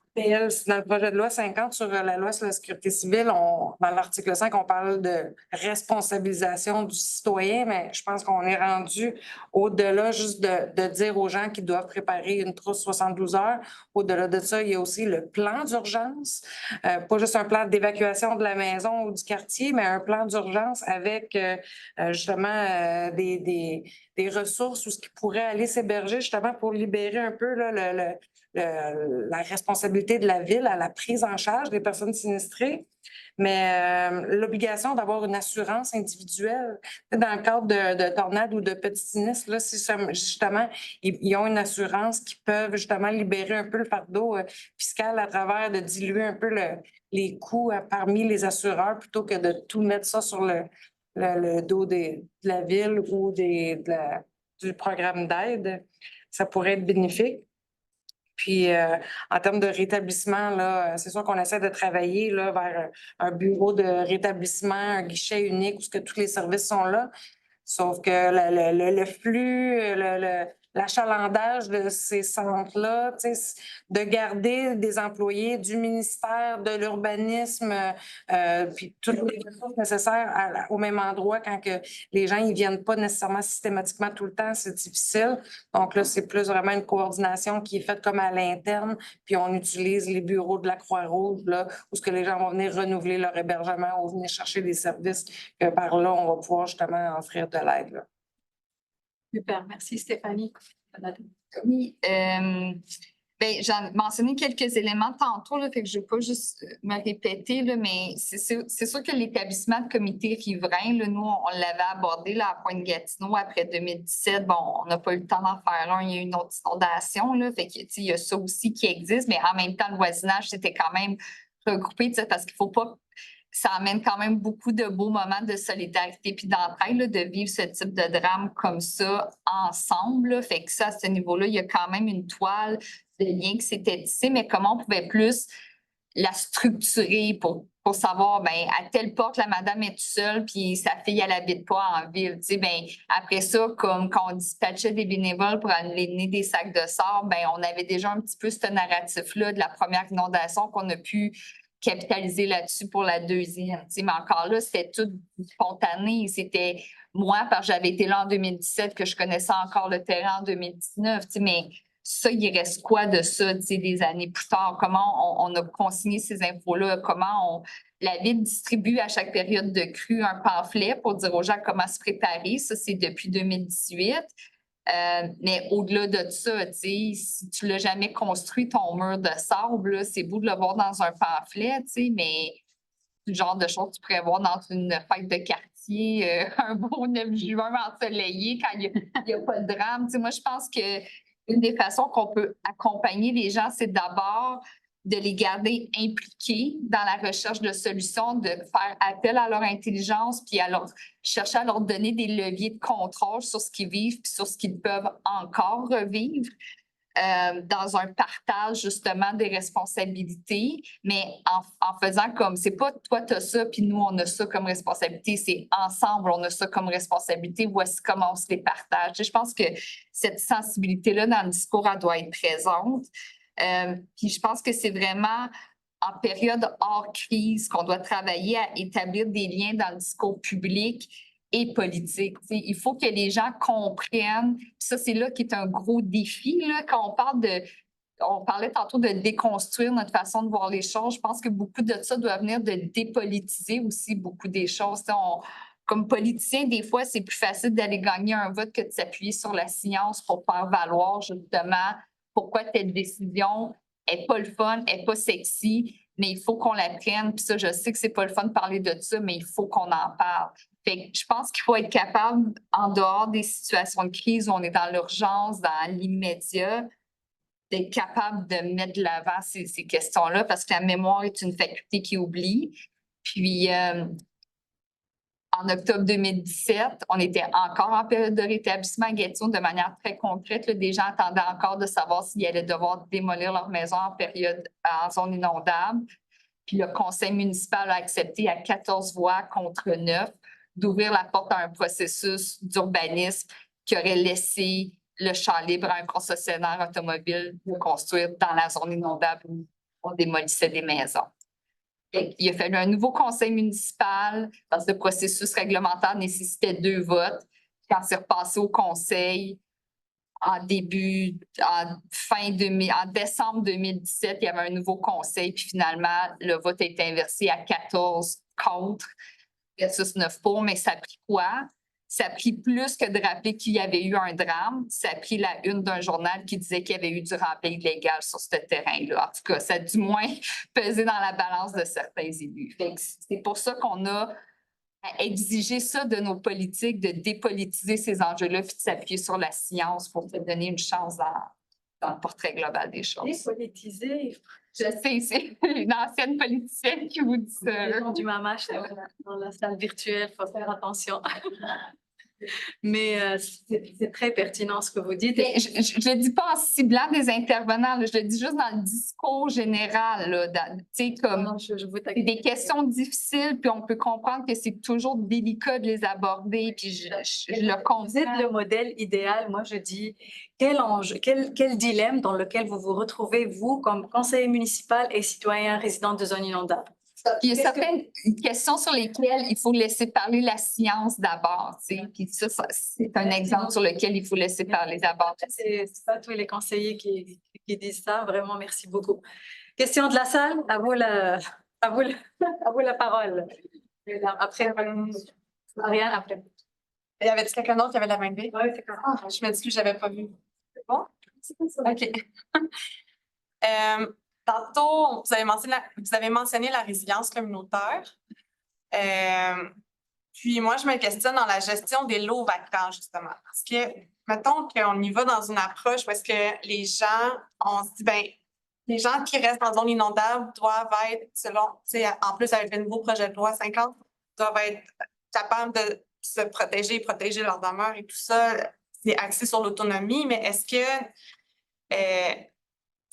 dans le projet de loi 50 sur la loi sur la sécurité civile, dans l'article 5, on parle de responsabilisation du citoyen, mais je pense qu'on est rendu au-delà juste de dire aux gens qu'ils doivent préparer une trousse 72 heures. Au-delà de ça, il y a aussi le plan d'urgence, pas juste un plan d'évacuation de la maison ou du quartier, mais un plan d'urgence avec justement des ressources où ce qui pourrait aller s'héberger justement pour libérer un peu là, la responsabilité de la ville à la prise en charge des personnes sinistrées, mais l'obligation d'avoir une assurance individuelle. Dans le cadre de tornades ou de petits sinistres, là, si justement, ils ont une assurance qui peuvent justement libérer un peu le fardeau fiscal à travers de diluer un peu les coûts parmi les assureurs plutôt que de tout mettre ça sur le dos de la ville ou du programme d'aide. Ça pourrait être bénéfique. Puis, en termes de rétablissement, là, c'est sûr qu'on essaie de travailler là, vers un bureau de rétablissement, un guichet unique où que tous les services sont là. Sauf que le flux, l'achalandage de ces centres-là, de garder des employés du ministère de l'urbanisme, puis toutes les ressources nécessaires au même endroit quand que les gens ne viennent pas nécessairement systématiquement tout le temps, c'est difficile. Donc là, c'est plus vraiment une coordination qui est faite comme à l'interne, puis on utilise les bureaux de la Croix-Rouge, là, où ce que les gens vont venir renouveler leur hébergement ou venir chercher des services que par là, on va pouvoir justement offrir de l'aide. Là. Super, merci Stéphanie. Oui, j'en ai mentionné quelques éléments tantôt, là, fait que je ne vais pas juste me répéter, là, mais c'est sûr que l'établissement de comité riverain, là, nous, on l'avait abordé là, à Pointe-Gatineau après 2017. Bon, on n'a pas eu le temps d'en faire un, il y a eu une autre inondation, là, fait que, il y a ça aussi qui existe, mais en même temps, le voisinage, c'était quand même regroupé, parce qu'il ne faut pas... Ça amène quand même beaucoup de beaux moments de solidarité puis d'entraide, de vivre ce type de drame comme ça ensemble. Là. Fait que ça, à ce niveau-là, il y a quand même une toile de lien qui s'était tissée, mais comment on pouvait plus la structurer pour savoir, ben, à telle porte, la madame est toute seule, puis sa fille, elle habite pas en ville. Tu sais, ben, après ça, comme quand on dispatchait des bénévoles pour aller mener des sacs de sable, ben, on avait déjà un petit peu ce narratif-là de la première inondation qu'on a pu capitaliser là-dessus pour la deuxième. Tu sais, mais encore là, c'était tout spontané. C'était moi, parce que j'avais été là en 2017, que je connaissais encore le terrain en 2019. Tu sais, mais ça, il reste quoi de ça, tu sais, des années plus tard? Comment on a consigné ces infos-là? Comment la Ville distribue à chaque période de crue un pamphlet pour dire aux gens comment se préparer. Ça, c'est depuis 2018. Mais au-delà de ça, tu sais, si tu l'as jamais construit, ton mur de sable, là, c'est beau de le voir dans un pamphlet, tu sais, mais le genre de choses que tu pourrais voir dans une fête de quartier, un beau 9 juin ensoleillé quand il n'y a pas de drame. Tu sais, moi, je pense que une des façons qu'on peut accompagner les gens, c'est d'abord de les garder impliqués dans la recherche de solutions, de faire appel à leur intelligence, puis chercher à leur donner des leviers de contrôle sur ce qu'ils vivent, puis sur ce qu'ils peuvent encore revivre. Dans un partage justement des responsabilités, mais en faisant comme, c'est pas toi tu as ça, puis nous on a ça comme responsabilité, c'est ensemble on a ça comme responsabilité, voici comment on se les partage. Je pense que cette sensibilité-là dans le discours, elle doit être présente. Puis je pense que c'est vraiment en période hors crise qu'on doit travailler à établir des liens dans le discours public et politique. T'sais, il faut que les gens comprennent. Puis ça, c'est là qui est un gros défi. Là, quand on parlait tantôt de déconstruire notre façon de voir les choses. Je pense que beaucoup de ça doit venir de dépolitiser aussi beaucoup des choses. Comme politicien, des fois, c'est plus facile d'aller gagner un vote que de s'appuyer sur la science pour faire valoir justement pourquoi telle décision n'est pas le fun, n'est pas sexy, mais il faut qu'on la prenne. Puis ça, je sais que c'est pas le fun de parler de ça, mais il faut qu'on en parle. Fait que je pense qu'il faut être capable, en dehors des situations de crise où on est dans l'urgence, dans l'immédiat, d'être capable de mettre de l'avant ces questions-là, parce que la mémoire est une faculté qui oublie. Puis, en octobre 2017, on était encore en période de rétablissement à Gatineau de manière très concrète. Là, des gens attendaient encore de savoir s'ils allaient devoir démolir leur maison en zone inondable. Puis le conseil municipal a accepté à 14 voix contre 9 d'ouvrir la porte à un processus d'urbanisme qui aurait laissé le champ libre à un concessionnaire automobile pour construire dans la zone inondable où on démolissait des maisons. Il a fallu un nouveau conseil municipal parce que le processus réglementaire nécessitait 2 votes. Quand c'est repassé au conseil, en décembre 2017, il y avait un nouveau conseil, puis finalement, le vote a été inversé à 14 contre versus 9 pour, mais ça a pris quoi? Ça a pris plus que de rappeler qu'il y avait eu un drame. Ça a pris la une d'un journal qui disait qu'il y avait eu du rempli illégal sur ce terrain-là. En tout cas, ça a du moins pesé dans la balance de certains élus. C'est pour ça qu'on a à exiger ça de nos politiques, de dépolitiser ces enjeux-là puis de s'appuyer sur la science pour te donner une chance dans le portrait global des choses. Dépolitiser. Je sais, c'est une ancienne politicienne qui vous dit ça. Le nom du mamache dans la salle virtuelle, il faut faire attention. Mais c'est très pertinent ce que vous dites. Mais je ne le dis pas en ciblant des intervenants, là, je le dis juste dans le discours général. C'est des questions difficiles, puis on peut comprendre que c'est toujours délicat de les aborder, puis je le comprends. Vous êtes le modèle idéal. Moi, je dis, quel enjeu, quel dilemme dans lequel vous vous retrouvez, vous, comme conseiller municipal et citoyen résident de zone inondable? Il y a certaines questions sur lesquelles il faut laisser parler la science d'abord. Puis ça, c'est un exemple sur lequel il faut laisser parler d'abord. C'est pas tous les conseillers qui disent ça. Vraiment, merci beaucoup. Question de la salle, à vous la parole. Après, Ariane, après. Y avait-il quelqu'un d'autre qui avait la main levée? Oui, c'est correct. Je m'excuse, je n'avais pas vu. C'est bon? OK. Tantôt, vous avez mentionné la résilience communautaire. Puis moi, je me questionne dans la gestion des lots vacants, justement. Parce que, mettons qu'on y va dans une approche où est-ce que les gens, on se dit, bien, les gens qui restent dans zone inondable doivent être, selon, tu sais, en plus avec le nouveau projet de loi 50, doivent être capables de se protéger leur demeure et tout ça. C'est axé sur l'autonomie, mais est-ce que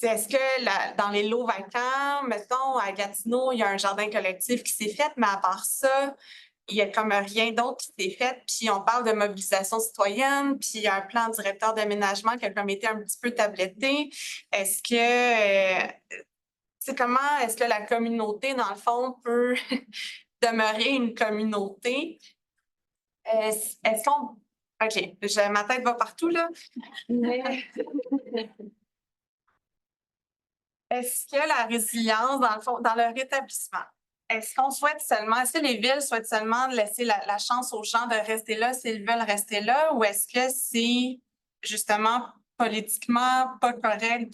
est-ce que dans les lots vacants, mettons, à Gatineau, il y a un jardin collectif qui s'est fait, mais à part ça, il y a comme rien d'autre qui s'est fait. Puis on parle de mobilisation citoyenne, puis il y a un plan directeur d'aménagement qui a comme été un petit peu tabletté. Est-ce que, comment est-ce que la communauté, dans le fond, peut demeurer une communauté? Est-ce qu'on... OK, ma tête va partout, là. Mais... Est-ce que la résilience, dans le fond, dans le rétablissement, est-ce que les villes souhaitent seulement laisser la chance aux gens de rester là s'ils veulent rester là, ou est-ce que c'est justement politiquement pas correct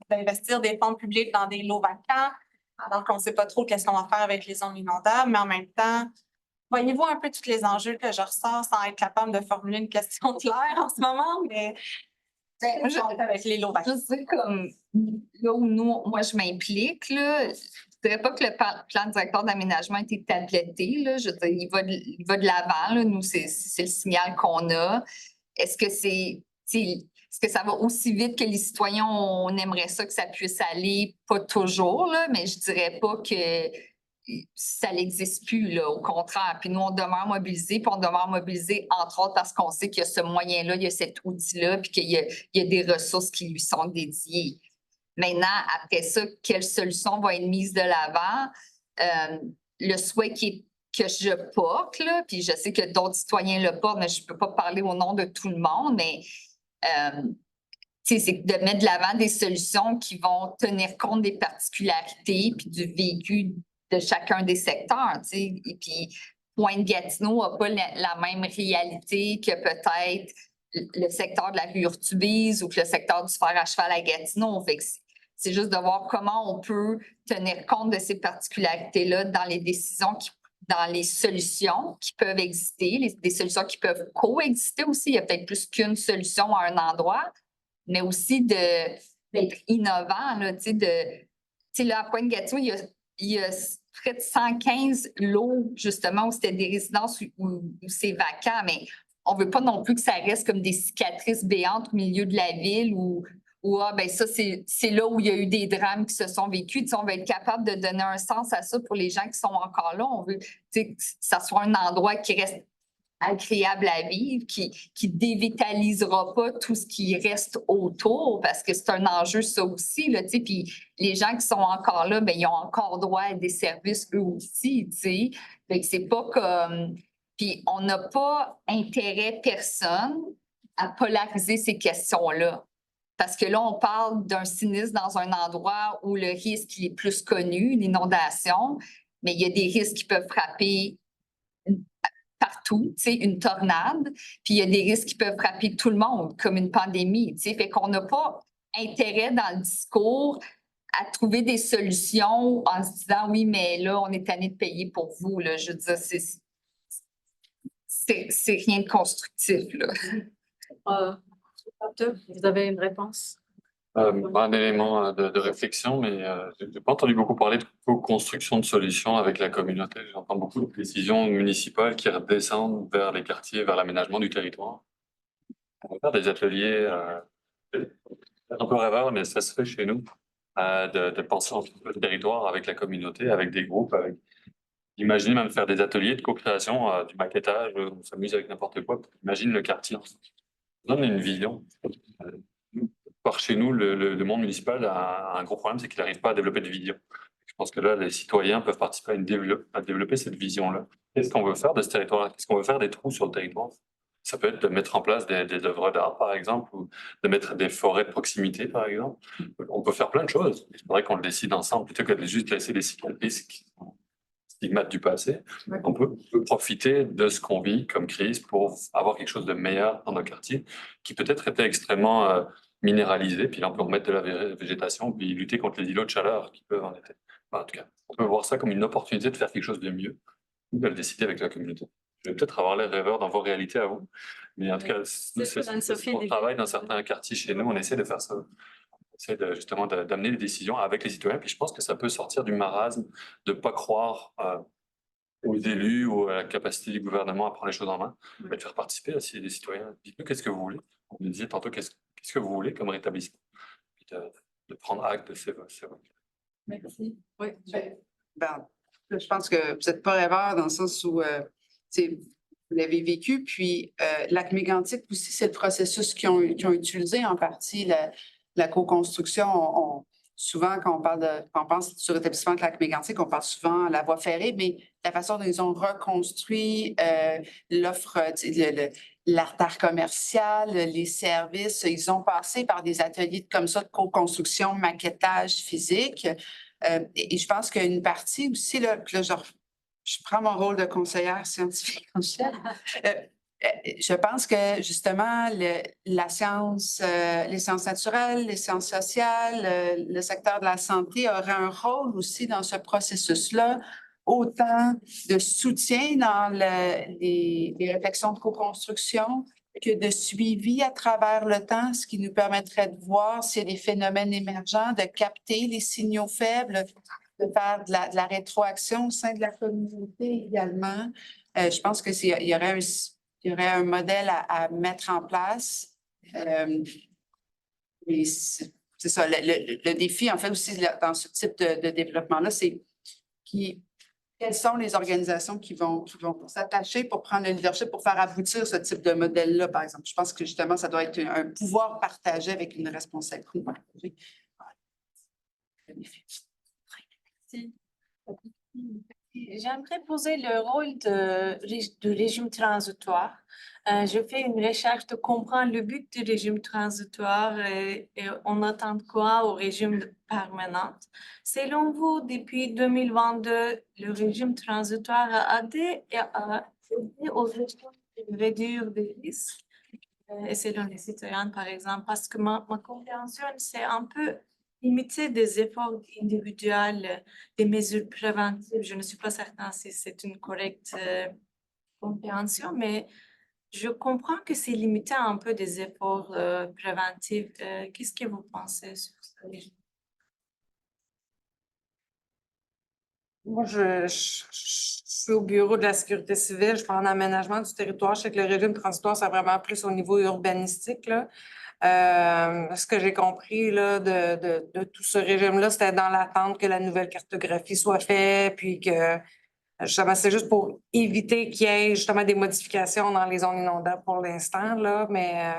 d'investir des fonds publics dans des lots vacants, alors qu'on ne sait pas trop qu'est-ce qu'on va faire avec les zones inondables, mais en même temps, voyez-vous un peu tous les enjeux que je ressors sans être capable de formuler une question claire en ce moment, mais avec les lots vacants. Je sais comme là où moi je m'implique, là, je dirais pas que le plan directeur d'aménagement a été tabletté, là. Je veux dire, il va de l'avant, là. Nous, c'est le signal qu'on a. Est-ce que ça va aussi vite que les citoyens, on aimerait ça que ça puisse aller? Pas toujours, là, mais je dirais pas que ça n'existe plus, là, au contraire. Puis nous, on demeure mobilisés, puis on demeure mobilisés, entre autres, parce qu'on sait qu'il y a ce moyen-là, il y a cet outil-là, puis qu'il y a des ressources qui lui sont dédiées. Maintenant, après ça, quelle solution va être mise de l'avant? Le souhait que je porte, là, puis je sais que d'autres citoyens le portent, mais je ne peux pas parler au nom de tout le monde, mais c'est de mettre de l'avant des solutions qui vont tenir compte des particularités puis du vécu de chacun des secteurs. Et puis, Pointe-Gatineau n'a pas la même réalité que peut-être le secteur de la rue Urtubise ou que le secteur du fer à cheval à Gatineau. Fait que c'est juste de voir comment on peut tenir compte de ces particularités-là dans les décisions, dans les solutions qui peuvent exister, des solutions qui peuvent coexister aussi. Il y a peut-être plus qu'une solution à un endroit, mais aussi d'être innovant. Là, à Pointe-Gatineau, il y a près de 115 lots, justement, où c'était des résidences où c'est vacant, mais on ne veut pas non plus que ça reste comme des cicatrices béantes au milieu de la ville où ça, c'est là où il y a eu des drames qui se sont vécus. On va être capable de donner un sens à ça pour les gens qui sont encore là. On veut que ça soit un endroit qui reste agréable à vivre, qui dévitalisera pas tout ce qui reste autour, parce que c'est un enjeu ça aussi, là, puis les gens qui sont encore là, ils ont encore droit à des services eux aussi, fait que c'est pas comme... Puis on n'a pas intérêt personne à polariser ces questions-là. Parce que là, on parle d'un sinistre dans un endroit où le risque il est plus connu, l'inondation, mais il y a des risques qui peuvent frapper partout, une tornade, puis il y a des risques qui peuvent frapper tout le monde, comme une pandémie, fait qu'on n'a pas intérêt dans le discours à trouver des solutions en se disant, oui, mais là, on est tanné de payer pour vous, là. Je veux dire, c'est rien de constructif, là. Vous avez une réponse? Un élément de réflexion, mais je n'ai pas entendu beaucoup parler de co-construction de solutions avec la communauté. J'entends beaucoup de décisions municipales qui redescendent vers les quartiers, vers l'aménagement du territoire. On va faire des ateliers un peu rêveurs, mais ça se fait chez nous, de penser en le territoire avec la communauté, avec des groupes. Imaginez même faire des ateliers de co-création, du maquettage, on s'amuse avec n'importe quoi. Imagine le quartier. Ça donne une vision. Par chez nous, le monde municipal a un gros problème, c'est qu'il n'arrive pas à développer de vision. Je pense que là, les citoyens peuvent participer à développer cette vision-là. Qu'est-ce qu'on veut faire de ce territoire-là? Qu'est-ce qu'on veut faire des trous sur le territoire? Ça peut être de mettre en place des œuvres d'art, par exemple, ou de mettre des forêts de proximité, par exemple. On peut faire plein de choses. Il faudrait qu'on le décide ensemble, plutôt que de juste laisser les cicatrices qui sont stigmates du passé. On peut profiter de ce qu'on vit comme crise pour avoir quelque chose de meilleur dans nos quartiers, qui peut-être était extrêmement minéralisé, puis là, on peut remettre de la végétation, puis lutter contre les îlots de chaleur qui peuvent en être. Enfin, en tout cas, on peut voir ça comme une opportunité de faire quelque chose de mieux, ou de le décider avec la communauté. Je vais peut-être avoir l'air rêveur dans vos réalités à vous, mais en tout cas, on travaille dans certains quartiers chez nous, on essaie de faire ça. On essaie justement d'amener les décisions avec les citoyens, puis je pense que ça peut sortir du marasme de ne pas croire aux élus ou à la capacité du gouvernement à prendre les choses en main, mais de faire participer aussi les citoyens. Dites-nous qu'est-ce que vous voulez. On me disait tantôt qu'est-ce que vous voulez comme rétablissement. Puis prendre acte de ces votes. Merci. Oui. Ben, je pense que vous n'êtes pas rêveur dans le sens où tu sais, vous l'avez vécu. Puis, Lac-Mégantic aussi, c'est le processus qu'ils ont utilisé en partie la co-construction. Souvent, quand on pense sur l'établissement de Lac-Mégantic, on parle souvent de la voie ferrée, mais la façon dont ils ont reconstruit l'offre, l'artère commerciale, les services, ils ont passé par des ateliers comme ça de co-construction, maquettage physique. Et je pense qu'une partie aussi, là, puis là, je prends mon rôle de conseillère scientifique en chef. Je pense que justement, la science, les sciences naturelles, les sciences sociales, le secteur de la santé aurait un rôle aussi dans ce processus-là, autant de soutien dans les réflexions de co-construction que de suivi à travers le temps, ce qui nous permettrait de voir s'il y a des phénomènes émergents, de capter les signaux faibles, de faire de la rétroaction au sein de la communauté également. Je pense que il y aurait un modèle à mettre en place. Mais c'est ça, le défi, en fait, aussi dans ce type de développement-là, c'est quelles sont les organisations qui vont s'attacher pour prendre le leadership, pour faire aboutir ce type de modèle-là, par exemple. Je pense que justement, ça doit être un pouvoir partagé avec une responsabilité partagée. Merci. J'aimerais poser le rôle du régime transitoire. Je fais une recherche de comprendre le but du régime transitoire et on attend quoi au régime permanent. Selon vous, depuis 2022, le régime transitoire a aidé aux régions de réduire des risques. Et selon les citoyens, par exemple, parce que ma compréhension, c'est un peu limiter des efforts individuels, des mesures préventives. Je ne suis pas certaine si c'est une correcte compréhension, mais je comprends que c'est limiter un peu des efforts préventifs. Qu'est-ce que vous pensez sur ça? Moi, je suis au bureau de la sécurité civile, je fais en aménagement du territoire. Je sais que le régime transitoire, c'est vraiment plus au niveau urbanistique, là. Ce que j'ai compris là, de tout ce régime-là, c'était dans l'attente que la nouvelle cartographie soit faite, puis que justement, c'est juste pour éviter qu'il y ait justement des modifications dans les zones inondables pour l'instant, là, mais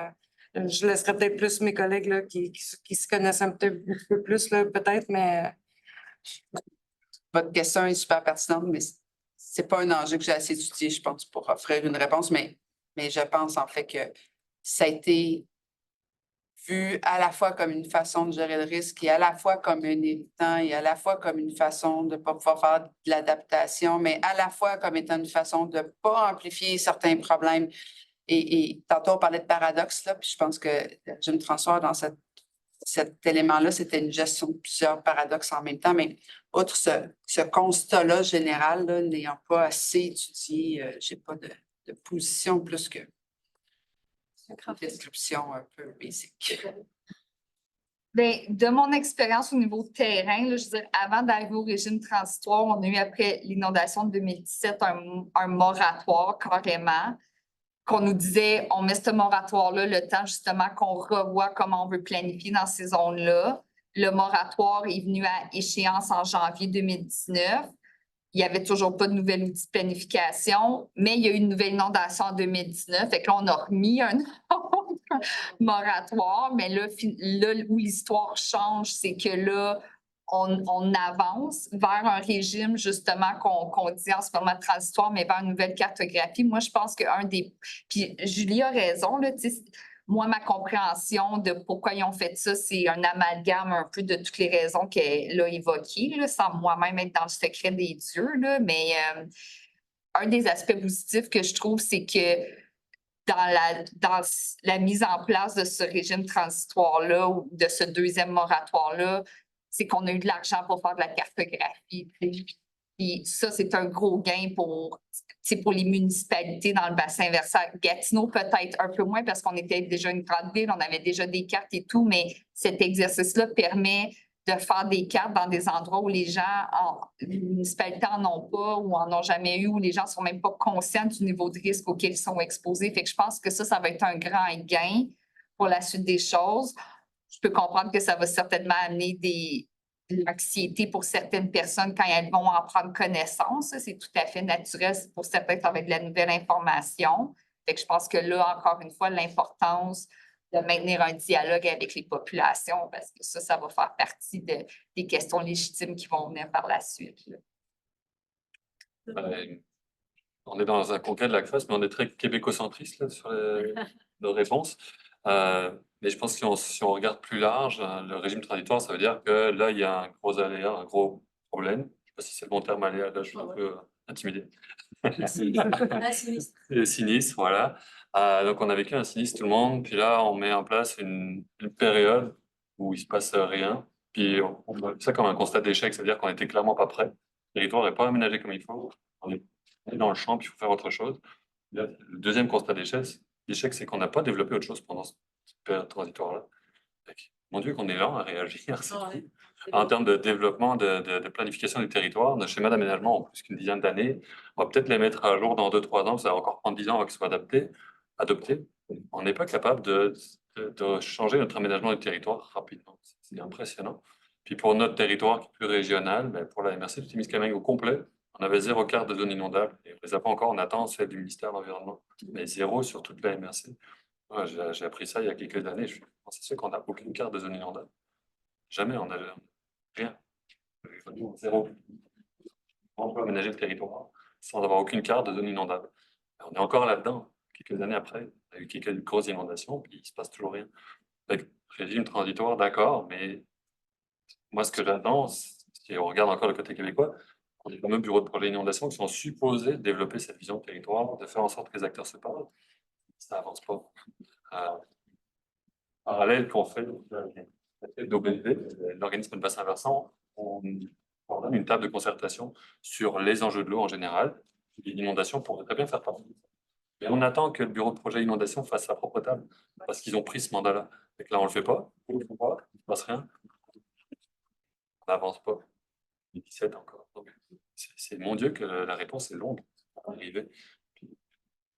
je laisserai peut-être plus mes collègues là, qui se connaissent un petit peu plus, là, peut-être, mais votre question est super pertinente, mais c'est pas un enjeu que j'ai assez étudié, je pense, pour offrir une réponse, mais je pense en fait que ça a été vu à la fois comme une façon de gérer le risque et à la fois comme un évitant et à la fois comme une façon de ne pas pouvoir faire de l'adaptation, mais à la fois comme étant une façon de ne pas amplifier certains problèmes. Et tantôt, on parlait de paradoxe, là, puis je pense que le régime transitoire dans cet élément-là, c'était une gestion de plusieurs paradoxes en même temps, mais outre ce constat-là général, là, n'ayant pas assez étudié, je n'ai pas de position plus que une description un peu basique. Bien, de mon expérience au niveau terrain, là, je veux dire, avant d'arriver au régime transitoire, on a eu après l'inondation de 2017 un moratoire carrément, qu'on nous disait, on met ce moratoire-là le temps justement qu'on revoit comment on veut planifier dans ces zones-là. Le moratoire est venu à échéance en janvier 2019. Il n'y avait toujours pas de nouvel outil de planification, mais il y a eu une nouvelle inondation en 2019. Fait que là, on a remis un moratoire, mais là, où l'histoire change, c'est que là, on avance vers un régime, justement, qu'on dit en ce moment transitoire, mais vers une nouvelle cartographie. Moi, je pense qu'un des... Puis Julie a raison, là, tu sais, moi, ma compréhension de pourquoi ils ont fait ça, c'est un amalgame un peu de toutes les raisons qu'elle a évoquées, là, sans moi-même être dans le secret des dieux, là, mais un des aspects positifs que je trouve, c'est que dans la mise en place de ce régime transitoire-là ou de ce deuxième moratoire-là, c'est qu'on a eu de l'argent pour faire de la cartographie. Puis ça, c'est un gros gain pour les municipalités dans le bassin versant. Gatineau, peut-être un peu moins parce qu'on était déjà une grande ville, on avait déjà des cartes et tout, mais cet exercice-là permet de faire des cartes dans des endroits où les municipalités n'en ont pas ou en ont jamais eu, où les gens ne sont même pas conscients du niveau de risque auquel ils sont exposés. Fait que je pense que ça va être un grand gain pour la suite des choses. je peux comprendre que ça va certainement amener de l'anxiété pour certaines personnes quand elles vont en prendre connaissance. Ça, c'est tout à fait naturel. Pour certains, ça va être de la nouvelle information. Fait que je pense que là, encore une fois, l'importance de maintenir un dialogue avec les populations, parce que ça va faire partie des questions légitimes qui vont venir par la suite, là. On est dans un congrès de la CRES, mais on est très québécocentriste là, sur nos réponses. Mais je pense que si on regarde plus large, le régime transitoire, ça veut dire que là, il y a un gros aléa, un gros problème. Je ne sais pas si c'est le bon terme aléa, là, je suis un peu intimidé. Le sinistre, voilà. Donc, on a vécu un sinistre, tout le monde. Puis là, on met en place une période où il ne se passe rien. Puis, on voit ça comme un constat d'échec, c'est-à-dire qu'on n'était clairement pas prêt. Le territoire n'est pas aménagé comme il faut. On est dans le champ, puis il faut faire autre chose. Le deuxième constat d'échec, c'est qu'on n'a pas développé autre chose pendant cette période transitoire-là. Mon Dieu, qu'on est lent à réagir. En termes de développement, de planification du territoire, nos schémas d'aménagement ont plus qu'une dizaine d'années. On va peut-être les mettre à jour dans 2-3 ans, ça va encore prendre 10 ans avant qu'ils soient adoptés. On n'est pas capable de changer notre aménagement du territoire rapidement. C'est impressionnant. Puis pour notre territoire qui est plus régional, ben pour la MRC du Témiscamingue au complet, on avait 0 carte de zone inondable. Et on ne les a pas encore, on attend celle du ministère de l'Environnement, mais 0 sur toute la MRC. Ouais, j'ai appris ça il y a quelques années. Je pense sûr qu'on n'a aucune carte de zone inondable. Jamais, on n'a rien. 0. On peut aménager le territoire sans avoir aucune carte de zone inondable. On est encore là-dedans. Quelques années après, il y a eu quelques grosses inondations, puis il ne se passe toujours rien. Avec régime transitoire, d'accord, mais moi, ce que j'attends, si on regarde encore le côté québécois, on a les fameux bureaux de projet inondation qui sont supposés développer cette vision de territoire, de faire en sorte que les acteurs se parlent. Ça n'avance pas. Parallèle qu'on fait l'organisme de bassin versant, on donne une table de concertation sur les enjeux de l'eau en général. L'inondation pourrait très bien faire partie. Mais on attend que le bureau de projet inondation fasse sa propre table, parce qu'ils ont pris ce mandat-là. Et que là, on ne le fait pas, il ne se passe rien. On n'avance pas. 17 encore. C'est mon Dieu que la réponse est longue pour arriver. Je ne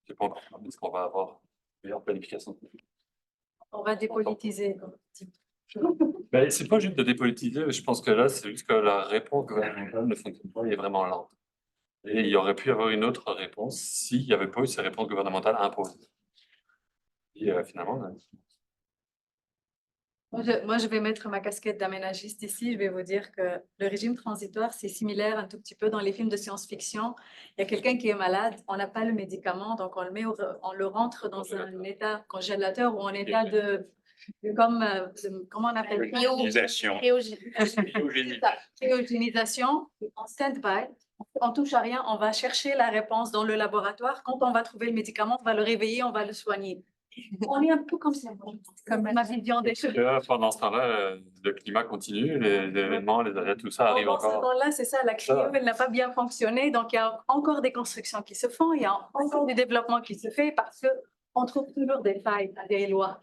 sais pas encore ce qu'on va avoir une meilleure planification. On va dépolitiser. Ben, c'est pas juste de dépolitiser, je pense que là, c'est juste que la réponse gouvernementale ne fonctionne pas, elle est vraiment lente. Et il y aurait pu y avoir une autre réponse s'il n'y avait pas eu ces réponses gouvernementales imposées. Et finalement, Moi, je vais mettre ma casquette d'aménagiste ici. Je vais vous dire que le régime transitoire, c'est similaire un tout petit peu dans les films de science-fiction. Il y a quelqu'un qui est malade, on n'a pas le médicament, donc on le rentre dans un état congélateur ou en état comment on appelle ça? Cryogénisation, en stand-by. On touche à rien, on va chercher la réponse dans le laboratoire. Quand on va trouver le médicament, on va le réveiller, on va le soigner. On est un peu comme ça, comme ma vision des choses. pendant ce temps-là, le climat continue, les événements, les arrêts, tout ça arrive Pendant ce encore. temps-là, c'est ça, la cryo, elle n'a pas bien fonctionné. Donc, il y a encore des constructions qui se font, il y a encore du développement qui se fait parce qu'on trouve toujours des failles à des lois.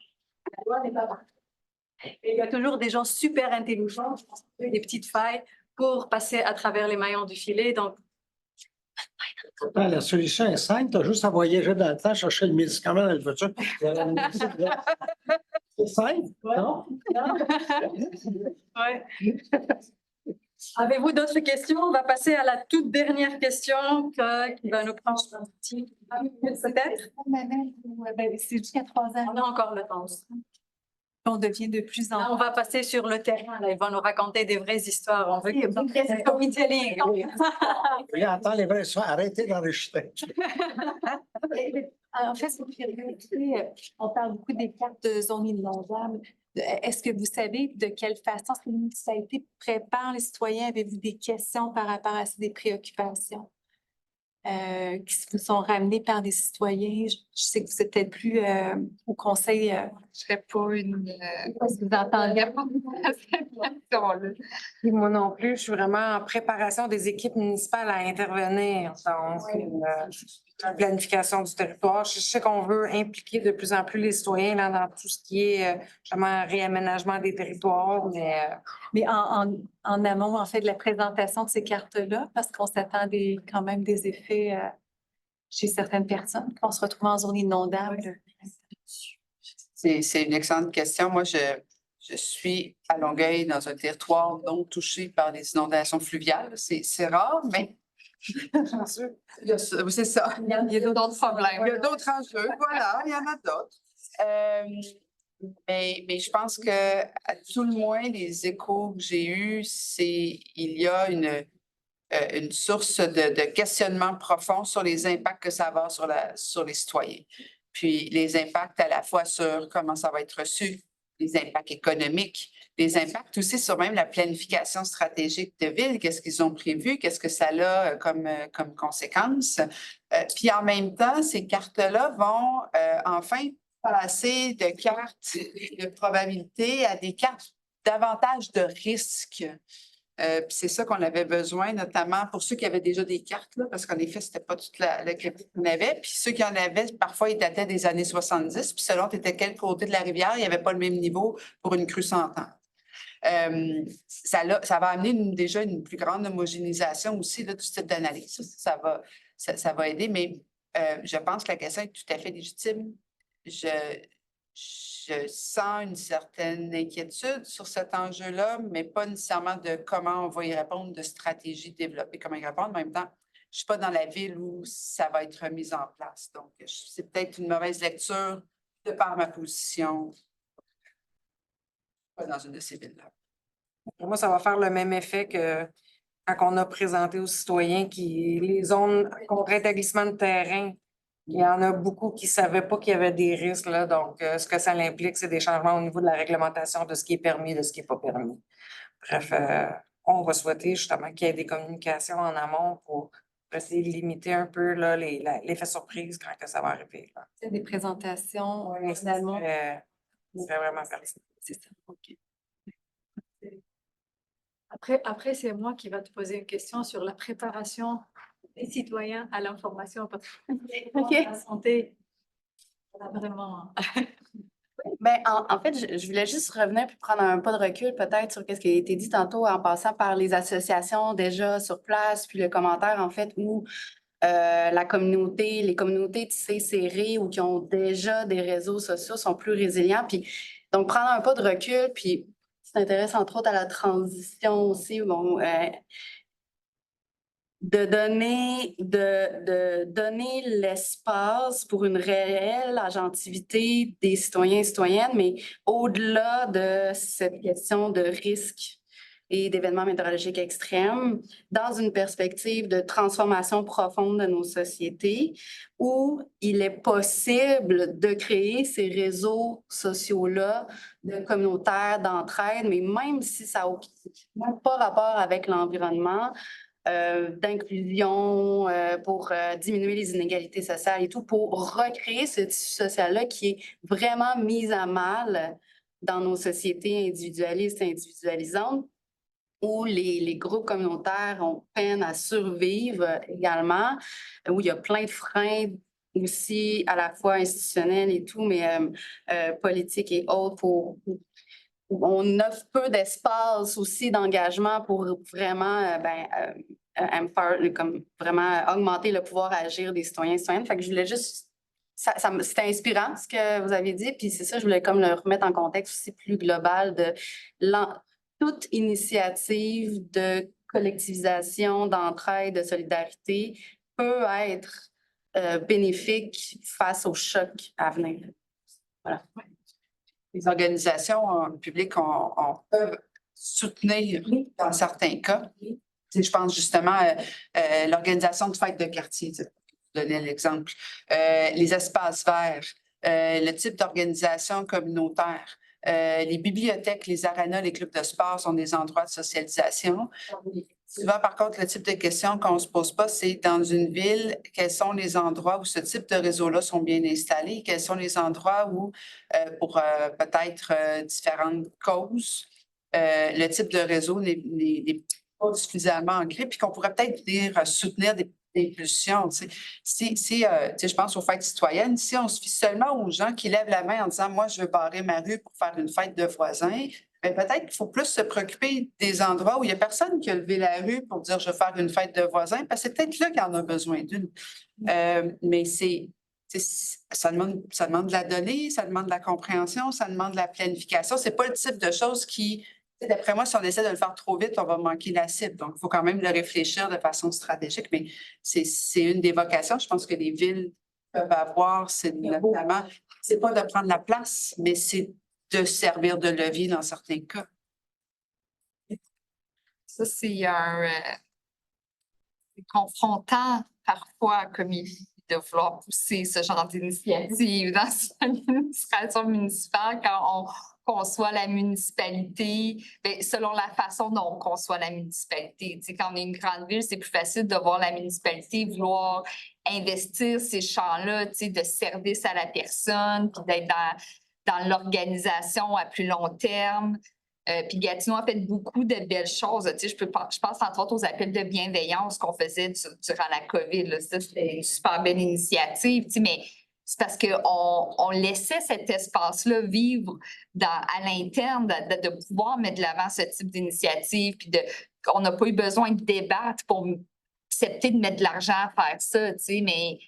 La loi n'est pas parfaite. Et il y a toujours des gens super intelligents qui ont trouvé des petites failles pour passer à travers les maillons du filet. Donc, La solution est simple, tu as juste à voyager dans le temps, chercher le médicament dans le futur. C'est simple, non? Ouais. Avez-vous d'autres questions? On va passer à la toute dernière question qui va nous prendre un petit peut-être. C'est jusqu'à 3 ans. On a encore le temps. On devient de plus en Là, on va passer sur le terrain. Là. Ils vont nous raconter des vraies histoires. On veut que c'est comme Italie. Attends, les vraies histoires, arrêtez d'enregistrer. En fait, on parle beaucoup des cartes de zones inondables. Est-ce que vous savez de quelle façon ces municipalités préparent les citoyens? Avez-vous des questions par rapport à ça, des préoccupations qui vous sont ramenées par des citoyens? Je sais que vous êtes peut-être plus au conseil. Je ne serais pas vous entendez pas cette question-là. Et moi non plus, je suis vraiment en préparation des équipes municipales à intervenir. Donc, la planification du territoire. Je sais qu'on veut impliquer de plus en plus les citoyens là, dans tout ce qui est justement réaménagement des territoires. Mais en amont, en fait, de la présentation de ces cartes-là, parce qu'on s'attend quand même des effets chez certaines personnes qui vont se retrouver en zone inondable. C'est une excellente question. Moi, je je suis à Longueuil, dans un territoire donc touché par des inondations fluviales. C'est rare, mais c'est ça. Il y a d'autres problèmes. Il y a d'autres enjeux, voilà, il y en a d'autres. Mais je pense que à tout le moins, les échos que j'ai eus, il y a une source de questionnement profond sur les impacts que ça va avoir sur les citoyens. Puis les impacts à la fois sur comment ça va être reçu, les impacts économiques, les impacts aussi sur même la planification stratégique de ville, qu'est-ce qu'ils ont prévu, qu'est-ce que ça a comme conséquence. Puis en même temps, ces cartes-là vont enfin passer de cartes de probabilité à des cartes davantage de risques. Puis c'est ça qu'on avait besoin, notamment pour ceux qui avaient déjà des cartes, là, parce qu'en effet, c'était pas toute la critique qu'on avait. Puis ceux qui en avaient, parfois, ils dataient des années 70. Puis selon tu étais quel côté de la rivière, il n'y avait pas le même niveau pour une crue sentante. Ça va amener déjà une plus grande homogénéisation aussi là, du type d'analyse. Ça va aider, mais je pense que la question est tout à fait légitime. Je sens une certaine inquiétude sur cet enjeu-là, mais pas nécessairement de comment on va y répondre, de stratégie développée, comment y répondre. En même temps, je ne suis pas dans la ville où ça va être mis en place. Donc, c'est peut-être une mauvaise lecture de par ma position. Pas dans une de ces villes-là. Pour moi, ça va faire le même effet que quand on a présenté aux citoyens les zones contre établissement de terrain. Il y en a beaucoup qui ne savaient pas qu'il y avait des risques, là. Donc, ce que ça implique, c'est des changements au niveau de la réglementation de ce qui est permis, de ce qui n'est pas permis. Bref, on va souhaiter justement qu'il y ait des communications en amont pour essayer de limiter un peu là, l'effet surprise quand que ça va arriver. Là. Des présentations, Oui, finalement. c'est vraiment pertinent. C'est ça, OK. Après, c'est moi qui va te poser une question sur la préparation des citoyens à l'information. OK. La santé, vraiment. Ben, en fait, je voulais juste revenir puis prendre un pas de recul peut-être sur ce qui a été dit tantôt en passant par les associations déjà sur place, puis le commentaire en fait où les communautés tissées serrées ou qui ont déjà des réseaux sociaux sont plus résilients. Puis, donc, prendre un pas de recul, puis s'intéresse entre autres à la transition aussi. Bon, de donner l'espace pour une réelle agentivité des citoyens et citoyennes, mais au-delà de cette question de risque et d'événements météorologiques extrêmes, dans une perspective de transformation profonde de nos sociétés, où il est possible de créer ces réseaux sociaux-là, de communautaires, d'entraide, mais même si ça n'a pas rapport avec l'environnement, d'inclusion, pour diminuer les inégalités sociales et tout, pour recréer ce tissu social-là qui est vraiment mis à mal dans nos sociétés individualistes et individualisantes, où les groupes communautaires ont peine à survivre également, où il y a plein de freins aussi à la fois institutionnels et tout, mais politiques et autres on offre peu d'espace aussi d'engagement pour vraiment comme vraiment augmenter le pouvoir à agir des citoyens et citoyennes. Fait que je voulais juste... C'était inspirant ce que vous avez dit, puis c'est ça, je voulais comme le remettre en contexte aussi plus global de toute initiative de collectivisation, d'entraide, de solidarité peut être bénéfique face au choc à venir. Voilà. Les organisations publiques peuvent soutenir dans certains cas. Je pense justement à l'organisation de fêtes de quartier, pour donner l'exemple. Les espaces verts, le type d'organisation communautaire. Les bibliothèques, les arénas, les clubs de sport sont des endroits de socialisation. Souvent, par contre, le type de question qu'on ne se pose pas, c'est dans une ville, quels sont les endroits où ce type de réseau-là sont bien installés? Quels sont les endroits où, pour peut-être différentes causes, le type de réseau n'est pas suffisamment ancré, puis qu'on pourrait peut-être venir soutenir des impulsions. Je pense aux fêtes citoyennes, si on se fie seulement aux gens qui lèvent la main en disant « moi, je veux barrer ma rue pour faire une fête de voisins », bien, peut-être qu'il faut plus se préoccuper des endroits où il n'y a personne qui a levé la rue pour dire « je veux faire une fête de voisins », parce que c'est peut-être là qu'il y en a besoin d'une. Mais c'est ça demande de la donnée, ça demande de la compréhension, ça demande de la planification. C'est pas le type de choses qui, d'après moi, si on essaie de le faire trop vite, on va manquer la cible. Donc, il faut quand même le réfléchir de façon stratégique. Mais c'est une des vocations, je pense que les villes peuvent avoir, c'est notamment, c'est pas de prendre la place, mais c'est de servir de levier dans certains cas. Ça, c'est confrontant parfois comme de vouloir pousser ce genre d'initiative dans l'administration municipale quand on conçoit la municipalité, bien, selon la façon dont on conçoit la municipalité. Tu sais, quand on est une grande ville, c'est plus facile de voir la municipalité vouloir investir ces champs-là, tu sais, de service à la personne, puis d'être dans l'organisation à plus long terme. Puis Gatineau a fait beaucoup de belles choses. Tu sais, je pense entre autres aux appels de bienveillance qu'on faisait durant la COVID. Là. Ça, c'était une super belle initiative. Tu sais, mais c'est parce qu'on laissait cet espace-là vivre à l'interne, de pouvoir mettre de l'avant ce type d'initiative. Puis on n'a pas eu besoin de débattre pour accepter de mettre de l'argent à faire ça. Tu sais, mais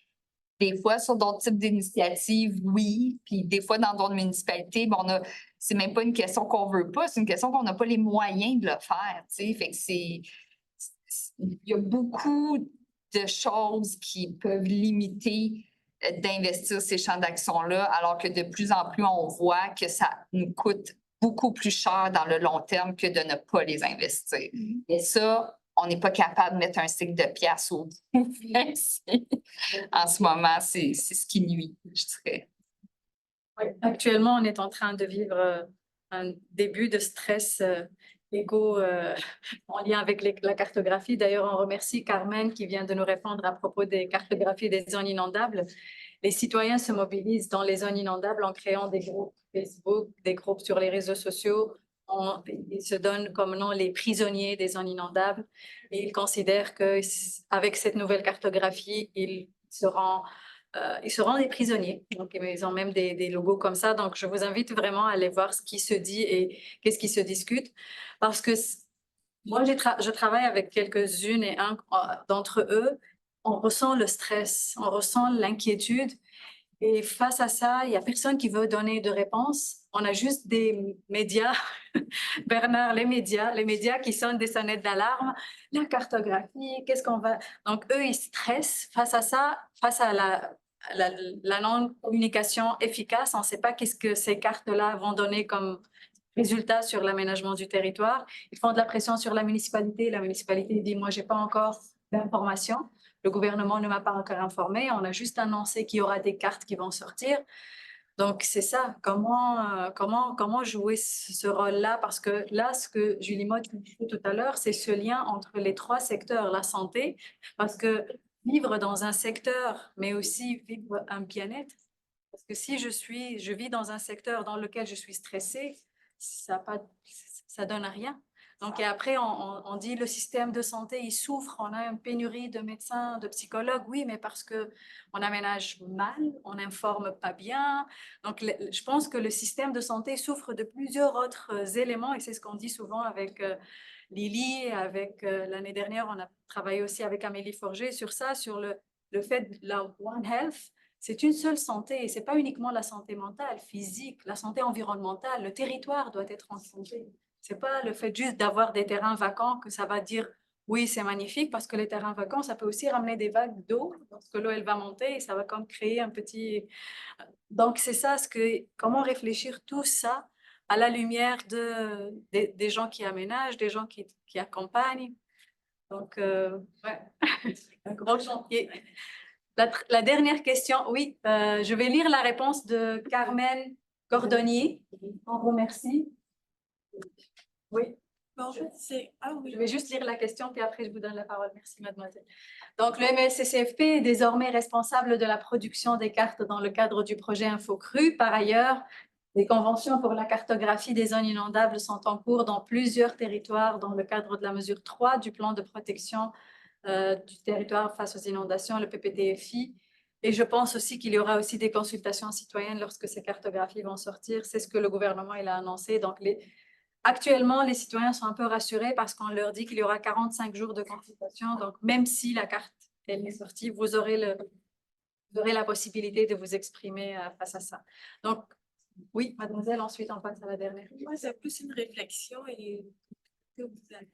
des fois, sur d'autres types d'initiatives, oui. Puis des fois, dans d'autres municipalités, c'est même pas une question qu'on veut pas, c'est une question qu'on n'a pas les moyens de le faire. Tu sais. Fait que il y a beaucoup de choses qui peuvent limiter d'investir ces champs d'action-là, alors que de plus en plus, on voit que ça nous coûte beaucoup plus cher dans le long terme que de ne pas les investir. Et ça, on n'est pas capable de mettre un cycle de pièces au bout. En ce moment, c'est ce qui nuit, je dirais. Oui. Actuellement, on est en train de vivre un début de stress égaux en lien avec la cartographie. D'ailleurs, on remercie Carmen qui vient de nous répondre à propos des cartographies des zones inondables. Les citoyens se mobilisent dans les zones inondables en créant des groupes Facebook, des groupes sur les réseaux sociaux. Ils se donnent comme nom les prisonniers des zones inondables et ils considèrent qu'avec cette nouvelle cartographie, ils seront des prisonniers. Donc, ils ont même des logos comme ça. Donc, je vous invite vraiment à aller voir ce qui se dit et qu'est-ce qui se discute. Parce que moi, je travaille avec quelques-unes et un d'entre eux. On ressent le stress, on ressent l'inquiétude. Et face à ça, il n'y a personne qui veut donner de réponse. On a juste des médias, Bernard, les médias qui sonnent des sonnettes d'alarme. La cartographie, qu'est-ce qu'on va... Donc, eux, ils stressent face à ça, face à la non-communication efficace. On ne sait pas qu'est-ce que ces cartes-là vont donner comme résultat sur l'aménagement du territoire. Ils font de la pression sur la municipalité. La municipalité dit, moi, je n'ai pas encore d'informations. Le gouvernement ne m'a pas encore informé. On a juste annoncé qu'il y aura des cartes qui vont sortir. Donc, c'est ça. Comment jouer ce rôle-là? Parce que là, ce que Julie Motte disait tout à l'heure, c'est ce lien entre les trois secteurs, la santé, parce que vivre dans un secteur, mais aussi vivre un bien-être. Parce que si je vis dans un secteur dans lequel je suis stressée, ça donne à rien. Donc, et après, on dit le système de santé, il souffre, on a une pénurie de médecins, de psychologues, oui, mais parce qu'on aménage mal, on n'informe pas bien. Donc, je pense que le système de santé souffre de plusieurs autres éléments, et c'est ce qu'on dit souvent avec Lily, avec l'année dernière, on a travaillé aussi avec Amélie Forger sur ça, sur le fait de la One Health. C'est une seule santé, et ce n'est pas uniquement la santé mentale, physique, la santé environnementale, le territoire doit être en santé. Ce n'est pas le fait juste d'avoir des terrains vacants que ça va dire oui, c'est magnifique, parce que les terrains vacants, ça peut aussi ramener des vagues d'eau, parce que l'eau, elle va monter et ça va comme créer un petit... Donc, c'est ça, comment réfléchir tout ça à la lumière des gens qui aménagent, des gens qui accompagnent. Donc, ouais, un gros chantier. La dernière question, oui, je vais lire la réponse de Carmen Cordonnier. On vous remercie. Oui. Je vais juste lire la question, puis après je vous donne la parole. Merci, mademoiselle. Donc, le MLCCFP est désormais responsable de la production des cartes dans le cadre du projet InfoCru. Par ailleurs, des conventions pour la cartographie des zones inondables sont en cours dans plusieurs territoires dans le cadre de la mesure 3 du plan de protection du territoire face aux inondations, le PPTFI. Et je pense aussi qu'il y aura aussi des consultations citoyennes lorsque ces cartographies vont sortir. C'est ce que le gouvernement il a annoncé. Donc, actuellement, les citoyens sont un peu rassurés parce qu'on leur dit qu'il y aura 45 jours de consultation. Donc, même si la carte elle est sortie, vous aurez vous aurez la possibilité de vous exprimer face à ça. Donc, oui, mademoiselle, ensuite on passe à la dernière. Moi, c'est plus une réflexion et que vous avez.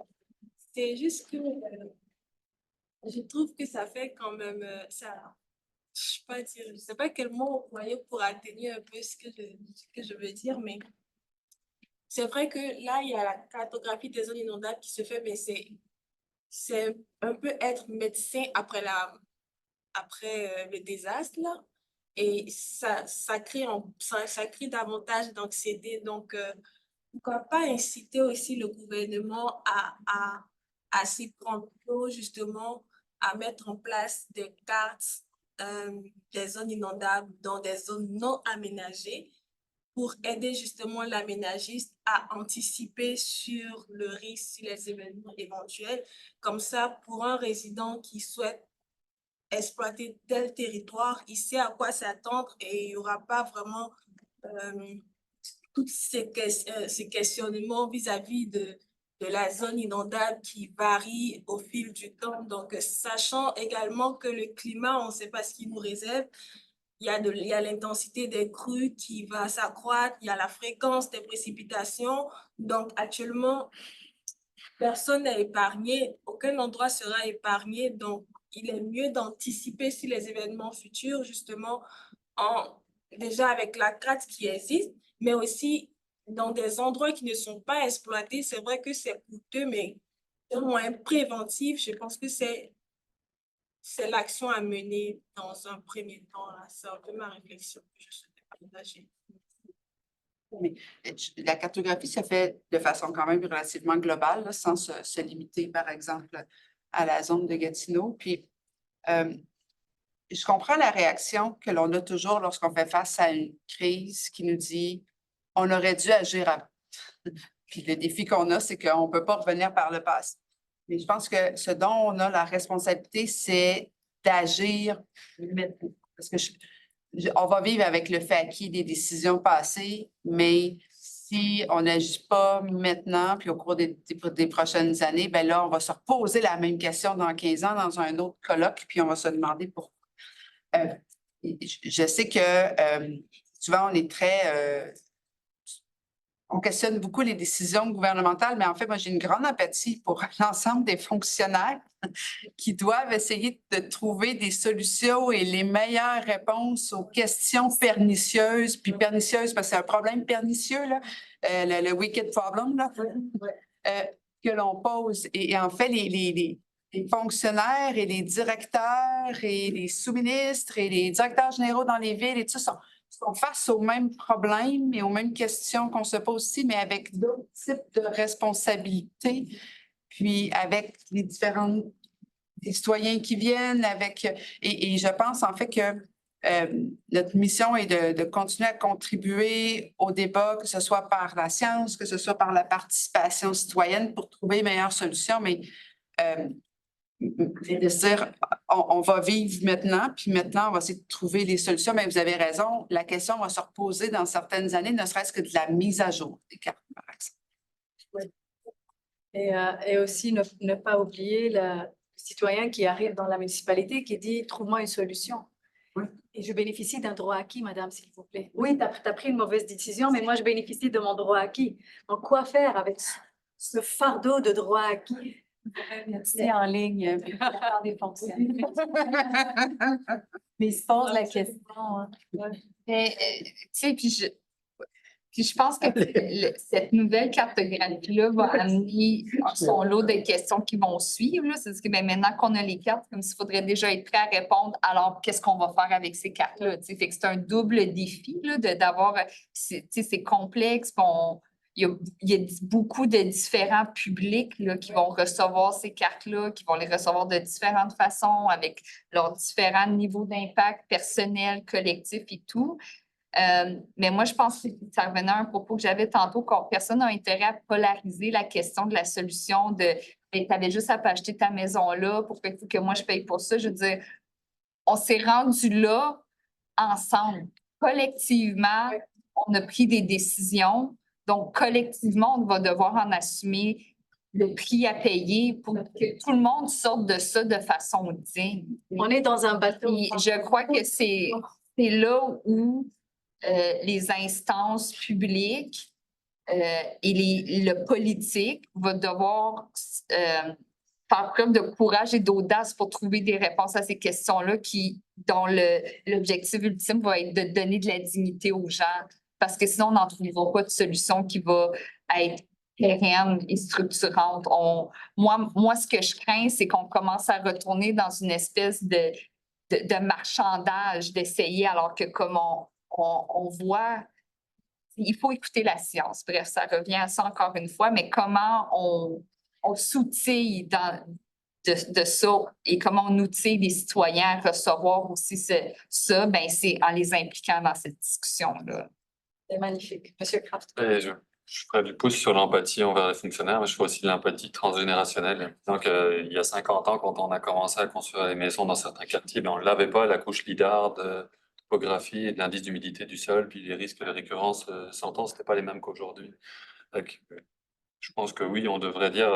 C'est juste que je trouve que ça fait quand même ça. Je sais pas quel mot employer pour atténuer un peu ce que je veux dire, mais c'est vrai que là, il y a la cartographie des zones inondables qui se fait, mais c'est un peu être médecin après le désastre, là. Et ça crée davantage d'anxiété. Donc, pourquoi pas inciter aussi le gouvernement à s'y prendre tôt, justement, à mettre en place des cartes des zones inondables dans des zones non aménagées pour aider justement l'aménagiste à anticiper sur le risque, sur les événements éventuels. Comme ça, pour un résident qui souhaite exploiter tel territoire, il sait à quoi s'attendre et il n'y aura pas vraiment tous ces questionnements vis-à-vis de la zone inondable qui varie au fil du temps. Donc, sachant également que le climat, on ne sait pas ce qu'il nous réserve. Il y a l'intensité des crues qui va s'accroître, il y a la fréquence des précipitations. Donc, actuellement, personne n'est épargné, aucun endroit sera épargné. Donc, il est mieux d'anticiper sur les événements futurs, justement, déjà avec la carte qui existe, mais aussi dans des endroits qui ne sont pas exploités. C'est vrai que c'est coûteux, mais de moyen préventif, je pense que c'est l'action à mener dans un premier temps. C'est un peu ma réflexion que je souhaitais partager. Mais la cartographie se fait de façon quand même relativement globale, là, sans se limiter, par exemple, à la zone de Gatineau. Puis, je comprends la réaction que l'on a toujours lorsqu'on fait face à une crise qui nous dit « on aurait dû agir avant ». Puis le défi qu'on a, c'est qu'on ne peut pas revenir par le passé. Mais je pense que ce dont on a la responsabilité, c'est d'agir maintenant. Parce que on va vivre avec le fait acquis des décisions passées, mais si on n'agit pas maintenant, puis au cours des prochaines années, bien là, on va se reposer la même question dans 15 ans dans un autre colloque, puis on va se demander pourquoi. Je sais que souvent, on est on questionne beaucoup les décisions gouvernementales, mais en fait, moi, j'ai une grande empathie pour l'ensemble des fonctionnaires qui doivent essayer de trouver des solutions et les meilleures réponses aux questions pernicieuses, puis pernicieuses parce que c'est un problème pernicieux, là, le wicked problem, là, que l'on pose. Et en fait, les fonctionnaires et les directeurs et les sous-ministres et les directeurs généraux dans les villes et tout ça sont face aux mêmes problèmes et aux mêmes questions qu'on se pose ici, mais avec d'autres types de responsabilités, puis avec les différents citoyens qui viennent, et je pense en fait que notre mission est de continuer à contribuer au débat, que ce soit par la science, que ce soit par la participation citoyenne pour trouver les meilleures solutions, mais de se dire, on va vivre maintenant, puis maintenant, on va essayer de trouver des solutions. Mais vous avez raison, la question va se reposer dans certaines années, ne serait-ce que de la mise à jour des cartes, par exemple. Et aussi ne pas oublier le citoyen qui arrive dans la municipalité qui dit « trouve-moi une solution ». Et je bénéficie d'un droit acquis, madame, s'il vous plaît. Oui, tu as pris une mauvaise décision, mais moi, je bénéficie de mon droit acquis. Donc, quoi faire avec ce fardeau de droit acquis? C'est en ligne, puis faire des fonctionnaires. Mais ils se posent la question. Hein. Mais, tu sais, puis je pense que cette nouvelle cartographie-là va amener son lot de questions qui vont suivre. C'est-à-dire que maintenant qu'on a les cartes, comme s'il faudrait déjà être prêt à répondre, alors qu'est-ce qu'on va faire avec ces cartes-là? Fait que c'est un double défi d'avoir, c'est complexe, il y a beaucoup de différents publics là, qui vont recevoir ces cartes-là, qui vont les recevoir de différentes façons, avec leurs différents niveaux d'impact personnel, collectif et tout. Mais moi, je pense que ça revenait à un propos que j'avais tantôt, que personne n'a intérêt à polariser la question de la solution de « tu avais juste à pas acheter ta maison-là, pourquoi il faut que moi je paye pour ça? » Je veux dire, on s'est rendu là ensemble. Collectivement, on a pris des décisions. Donc, collectivement, on va devoir en assumer le prix à payer pour que tout le monde sorte de ça de façon digne. On est dans un bateau. Puis je crois que c'est là où les instances publiques et le politique va devoir faire preuve de courage et d'audace pour trouver des réponses à ces questions-là dont l'objectif ultime va être de donner de la dignité aux gens. Parce que sinon, on n'en trouvera pas de solution qui va être pérenne et structurante. Moi, ce que je crains, c'est qu'on commence à retourner dans une espèce de marchandage, d'essayer, alors que comme on voit, il faut écouter la science. Bref, ça revient à ça encore une fois, mais comment on s'outille de ça et comment on outille les citoyens à recevoir aussi ça, ben c'est en les impliquant dans cette discussion-là. C'est magnifique. Monsieur Kraft. Et je ferai du pouce sur l'empathie envers les fonctionnaires, mais je fais aussi de l'empathie transgénérationnelle. Donc, il y a 50 ans, quand on a commencé à construire les maisons dans certains quartiers, ben, on ne lavait pas la couche lidar de topographie et de l'indice d'humidité du sol, puis les risques de récurrence 100 ans, ce n'étaient pas les mêmes qu'aujourd'hui. Donc, je pense que oui, on devrait dire,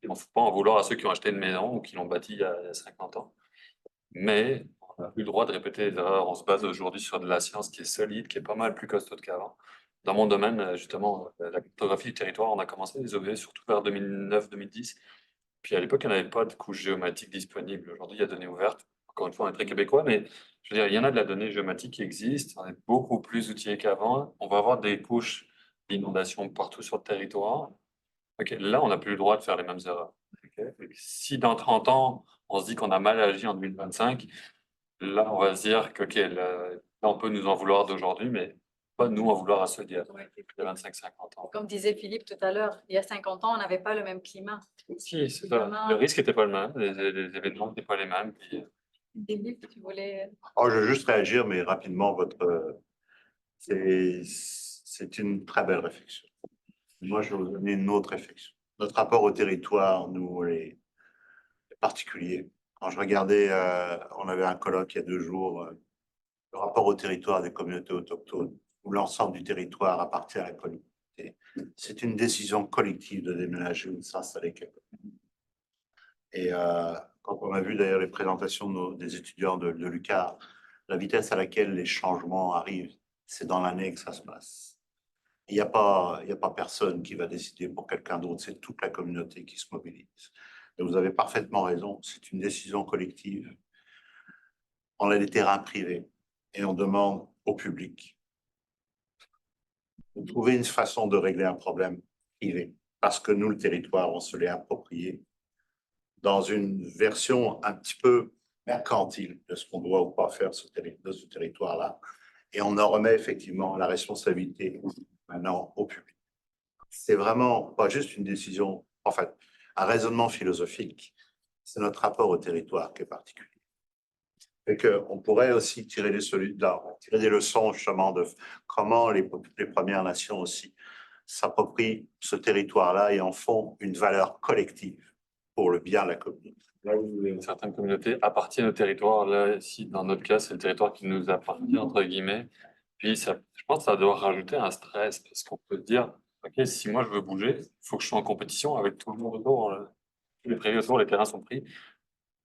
il ne faut pas en vouloir à ceux qui ont acheté une maison ou qui l'ont bâtie il y a 50 ans. Mais on n'a plus le droit de répéter les erreurs. On se base aujourd'hui sur de la science qui est solide, qui est pas mal plus costaude qu'avant. Dans mon domaine, justement, la cartographie du territoire, on a commencé les OV surtout vers 2009-2010. Puis à l'époque, il n'y en avait pas de couche géomatique disponible. Aujourd'hui, il y a données ouvertes. Encore une fois, on est très québécois, mais je veux dire, il y en a de la donnée géomatique qui existe. On est beaucoup plus outillé qu'avant. On va avoir des couches d'inondation partout sur le territoire. OK, là, on n'a plus le droit de faire les mêmes erreurs. OK? Si dans 30 ans, on se dit qu'on a mal agi en 2025, là, on va se dire que, OK, là, on peut nous en vouloir d'aujourd'hui, mais pas nous en vouloir à ceux d'il y a 25-50 ans. Comme disait Philippe tout à l'heure, il y a 50 ans, on n'avait pas le même climat. Si, c'est ça. Le risque n'était pas le même, les événements n'étaient pas les mêmes. Puis, Philippe, tu voulais... Oh, je veux juste réagir, mais rapidement, c'est une très belle réflexion. Moi, je vais vous donner une autre réflexion. Notre rapport au territoire, nous, les particuliers. Quand je regardais, on avait un colloque il y a 2 jours, le rapport au territoire des communautés autochtones, où l'ensemble du territoire appartient à la communauté. C'est une décision collective de déménager ou de s'installer quelque part. Et quand on a vu d'ailleurs les présentations des étudiants de l'UQAR, la vitesse à laquelle les changements arrivent, c'est dans l'année que ça se passe. Il n'y a pas personne qui va décider pour quelqu'un d'autre, c'est toute la communauté qui se mobilise. Et vous avez parfaitement raison, c'est une décision collective. On a des terrains privés et on demande au public de trouver une façon de régler un problème privé, parce que nous, le territoire, on se l'est approprié dans une version un petit peu mercantile de ce qu'on doit ou pas faire de ce territoire-là. Et on en remet effectivement la responsabilité maintenant au public. C'est vraiment pas juste une décision, en fait, un raisonnement philosophique. C'est notre rapport au territoire qui est particulier. Et qu'on pourrait aussi tirer des leçons justement de comment les Premières Nations aussi s'approprient ce territoire-là et en font une valeur collective pour le bien de la communauté. Là où certaines communautés appartiennent au territoire, là, ici, dans notre cas, c'est le territoire qui nous appartient, entre guillemets. Puis, je pense que ça doit rajouter un stress, parce qu'on peut se dire, OK, si moi je veux bouger, il faut que je sois en compétition avec tout le monde autour. Tous les prairies autour, les terrains sont pris.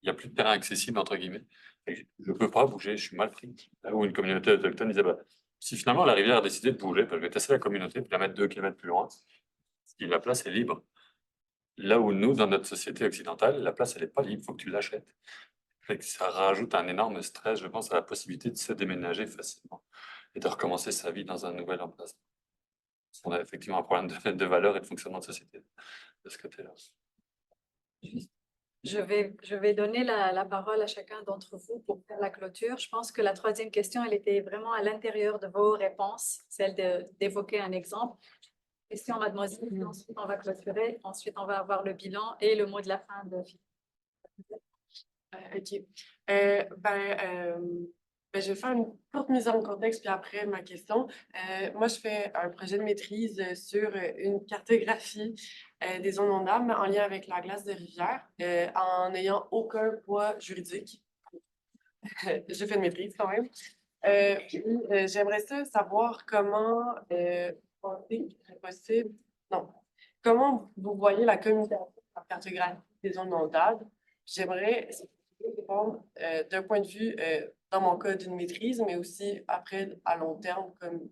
Il n'y a plus de terrain accessible, entre guillemets. Et je ne peux pas bouger, je suis mal pris. Là où une communauté autochtone disait, bah, si finalement la rivière a décidé de bouger, bah, je vais tester la communauté puis la mettre 2 kilomètres plus loin. Si la place est libre. Là où nous, dans notre société occidentale, la place, elle n'est pas libre, il faut que tu l'achètes. Ça rajoute un énorme stress, je pense, à la possibilité de se déménager facilement et de recommencer sa vie dans un nouvel emplacement. On a effectivement un problème de valeur et de fonctionnement de société de ce côté-là. Je vais donner la parole à chacun d'entre vous pour faire la clôture. Je pense que la 3e question, elle était vraiment à l'intérieur de vos réponses, celle d'évoquer un exemple. Question, mademoiselle, puis ensuite on va clôturer, ensuite on va avoir le bilan et le mot de la fin de Philippe. OK. Je vais faire une courte mise en contexte, puis après ma question. Moi, je fais un projet de maîtrise sur une cartographie des zones inondables en lien avec la glace de rivière, en n'ayant aucun poids juridique. J'ai fait une maîtrise quand même. J'aimerais savoir comment penser qu'il serait possible. Non. comment vous voyez la communication de la cartographie des zones inondables? J'aimerais répondre d'un point de vue, dans mon cas, d'une maîtrise, mais aussi après, à long terme, comme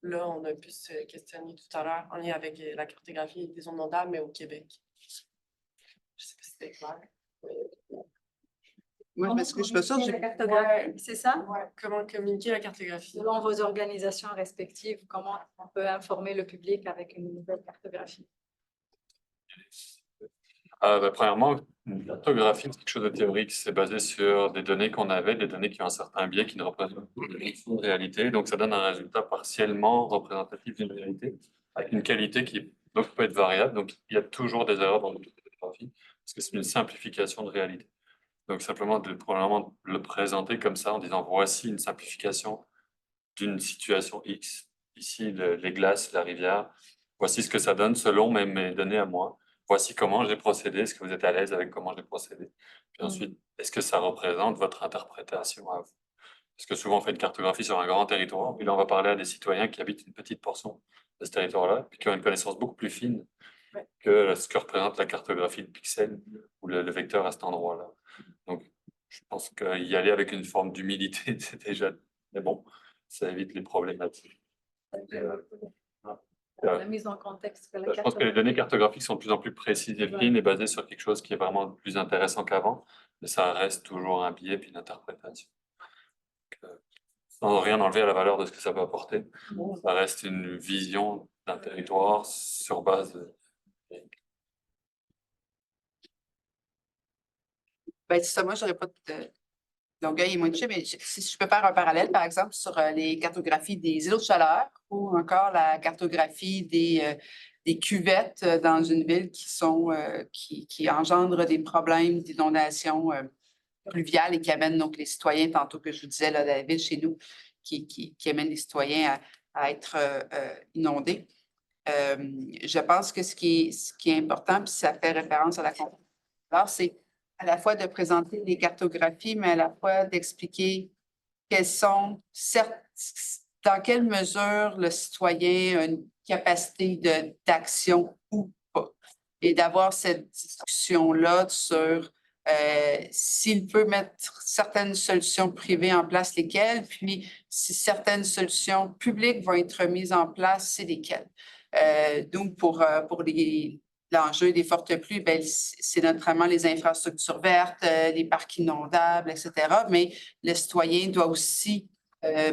là, on a pu se questionner tout à l'heure en lien avec la cartographie des zones inondables, mais au Québec. Je sais pas si c'était clair. Moi, parce que je suis pas sûre, La cartographie, c'est ça? Ouais, comment communiquer la cartographie? Selon vos organisations respectives, comment on peut informer le public avec une nouvelle cartographie? Premièrement, une cartographie, c'est quelque chose de théorique. C'est basé sur des données qu'on avait, des données qui ont un certain biais, qui ne représentent pas une réalité. Donc, ça donne un résultat partiellement représentatif d'une réalité, avec une qualité qui donc, peut être variable. Donc, il y a toujours des erreurs dans la cartographie, parce que c'est une simplification de réalité. Donc, simplement de probablement le présenter comme ça, en disant voici une simplification d'une situation X. Ici, les glaces, la rivière. Voici ce que ça donne selon mes données à moi. Voici comment j'ai procédé. Est-ce que vous êtes à l'aise avec comment j'ai procédé? Puis ensuite, est-ce que ça représente votre interprétation à vous? Parce que souvent, on fait une cartographie sur un grand territoire, puis là, on va parler à des citoyens qui habitent une petite portion de ce territoire-là, puis qui ont une connaissance beaucoup plus fine que ce que représente la cartographie de pixels ou le vecteur à cet endroit-là. Donc, je pense qu'y aller avec une forme d'humilité, c'est déjà bon. Ça évite les problématiques. La mise en contexte que la Je pense que les données cartographiques sont de plus en plus précises et fines et basées sur quelque chose qui est vraiment plus intéressant qu'avant, mais ça reste toujours un biais puis une interprétation. Sans rien enlever à la valeur de ce que ça peut apporter, ça reste une vision d'un territoire sur base de... Ben, c'est ça, moi, j'aurais pas de Longueuil et Montché, mais si je peux faire un parallèle, par exemple, sur les cartographies des îlots de chaleur ou encore la cartographie des cuvettes dans une ville qui engendrent des problèmes d'inondation pluviale et qui amènent donc les citoyens, tantôt que je vous disais, là, la ville chez nous, qui amène les citoyens à être inondés. Je pense que ce qui est important, puis ça fait référence à la conférence, alors c'est à la fois de présenter les cartographies, mais à la fois d'expliquer quelles sont, dans quelle mesure le citoyen a une capacité d'action ou pas. Et d'avoir cette discussion-là sur s'il peut mettre certaines solutions privées en place, lesquelles, puis si certaines solutions publiques vont être mises en place, c'est lesquelles. Donc, pour l'enjeu des fortes pluies, ben, c'est notamment les infrastructures vertes, les parcs inondables, etc. Mais le citoyen doit aussi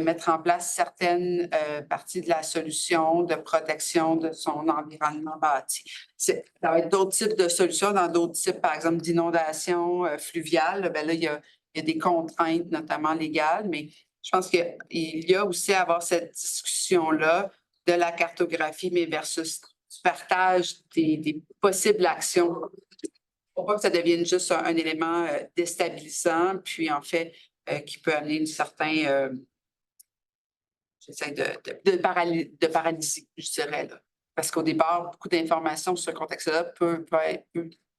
mettre en place certaines parties de la solution de protection de son environnement bâti. Ça va être d'autres types de solutions dans d'autres types, par exemple, d'inondations fluviales. Ben là, il y a des contraintes, notamment légales, mais je pense qu'il y a aussi à avoir cette discussion-là de la cartographie, mais versus du partage des possibles actions pour pas que ça devienne juste un élément déstabilisant, puis en fait, qui peut amener une certaine j'essaie de paralysie, je dirais. Là. Parce qu'au départ, beaucoup d'informations sur ce contexte-là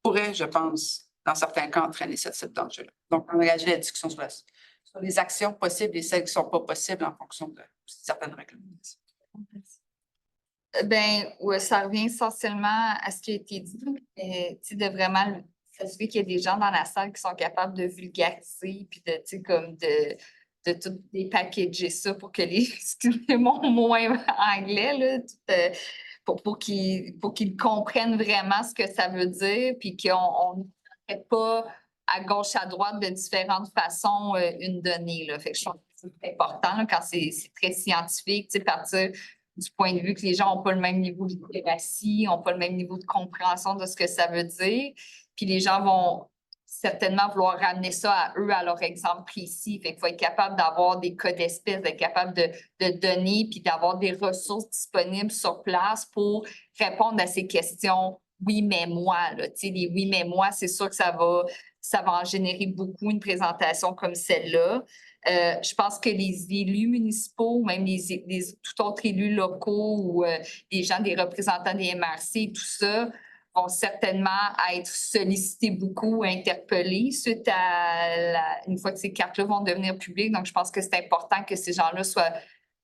pourrait, je pense, dans certains cas, entraîner ce type d'enjeu-là. Donc, engager la discussion sur les actions possibles et celles qui ne sont pas possibles en fonction de certaines réglementations. Ben, ouais, ça revient essentiellement à ce qui a été dit, de vraiment s'assurer qu'il y a des gens dans la salle qui sont capables de vulgariser puis de tout dépackager ça pour que excusez-moi mon mot anglais, là, pour qu'ils comprennent vraiment ce que ça veut dire puis qu'on ne fait pas à gauche, à droite de différentes façons une donnée. Là. Fait que je trouve que c'est important là, quand c'est très scientifique, partir du point de vue que les gens n'ont pas le même niveau de littératie, n'ont pas le même niveau de compréhension de ce que ça veut dire. Puis les gens vont certainement vouloir ramener ça à eux, à leur exemple précis. Fait qu'il faut être capable d'avoir des cas d'espèces, d'être capable de donner, puis d'avoir des ressources disponibles sur place pour répondre à ces questions. Oui, mais moi, là, les oui, mais moi, c'est sûr que ça va en générer beaucoup, une présentation comme celle-là. Je pense que les élus municipaux, même tout autres élus locaux ou les gens, des représentants des MRC, tout ça, vont certainement être sollicités beaucoup, interpellés suite à une fois que ces cartes-là vont devenir publiques. Donc, je pense que c'est important que ces gens-là soient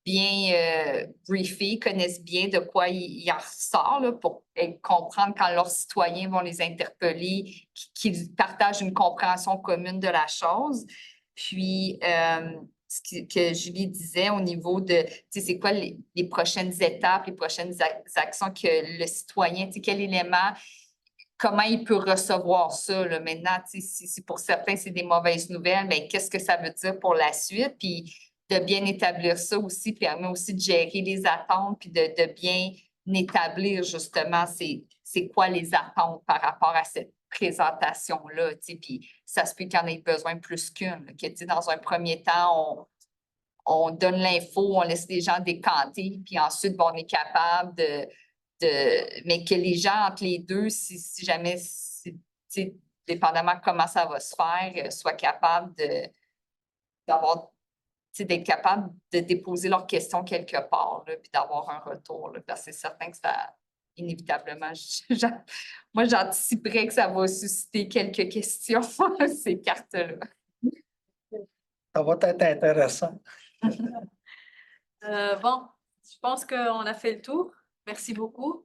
bien briefés, connaissent bien de quoi il en ressort là, pour comprendre quand leurs citoyens vont les interpeller, qu'ils partagent une compréhension commune de la chose. Puis, que Julie disait au niveau de, tu sais, c'est quoi les prochaines étapes, les prochaines actions que le citoyen, tu sais, quel élément, comment il peut recevoir ça, là, maintenant, tu sais, si pour certains, c'est des mauvaises nouvelles, mais qu'est-ce que ça veut dire pour la suite? Puis de bien établir ça aussi permet aussi de gérer les attentes, puis de bien établir justement c'est quoi les attentes par rapport à cette présentation-là, tu sais, puis ça se peut qu'il y en ait besoin plus qu'une, que, tu sais, dans un premier temps, on donne l'info, on laisse les gens décanter, puis ensuite, bon, on est capable mais que les gens, entre les deux, si jamais, tu sais, dépendamment de comment ça va se faire, soient capables d'avoir, tu sais, d'être capables de déposer leurs questions quelque part, là, puis d'avoir un retour, là, parce que c'est certain que ça, inévitablement, moi, j'anticiperais que ça va susciter quelques questions, ces cartes-là. Ça va être intéressant. Bon, je pense qu'on a fait le tour. Merci beaucoup.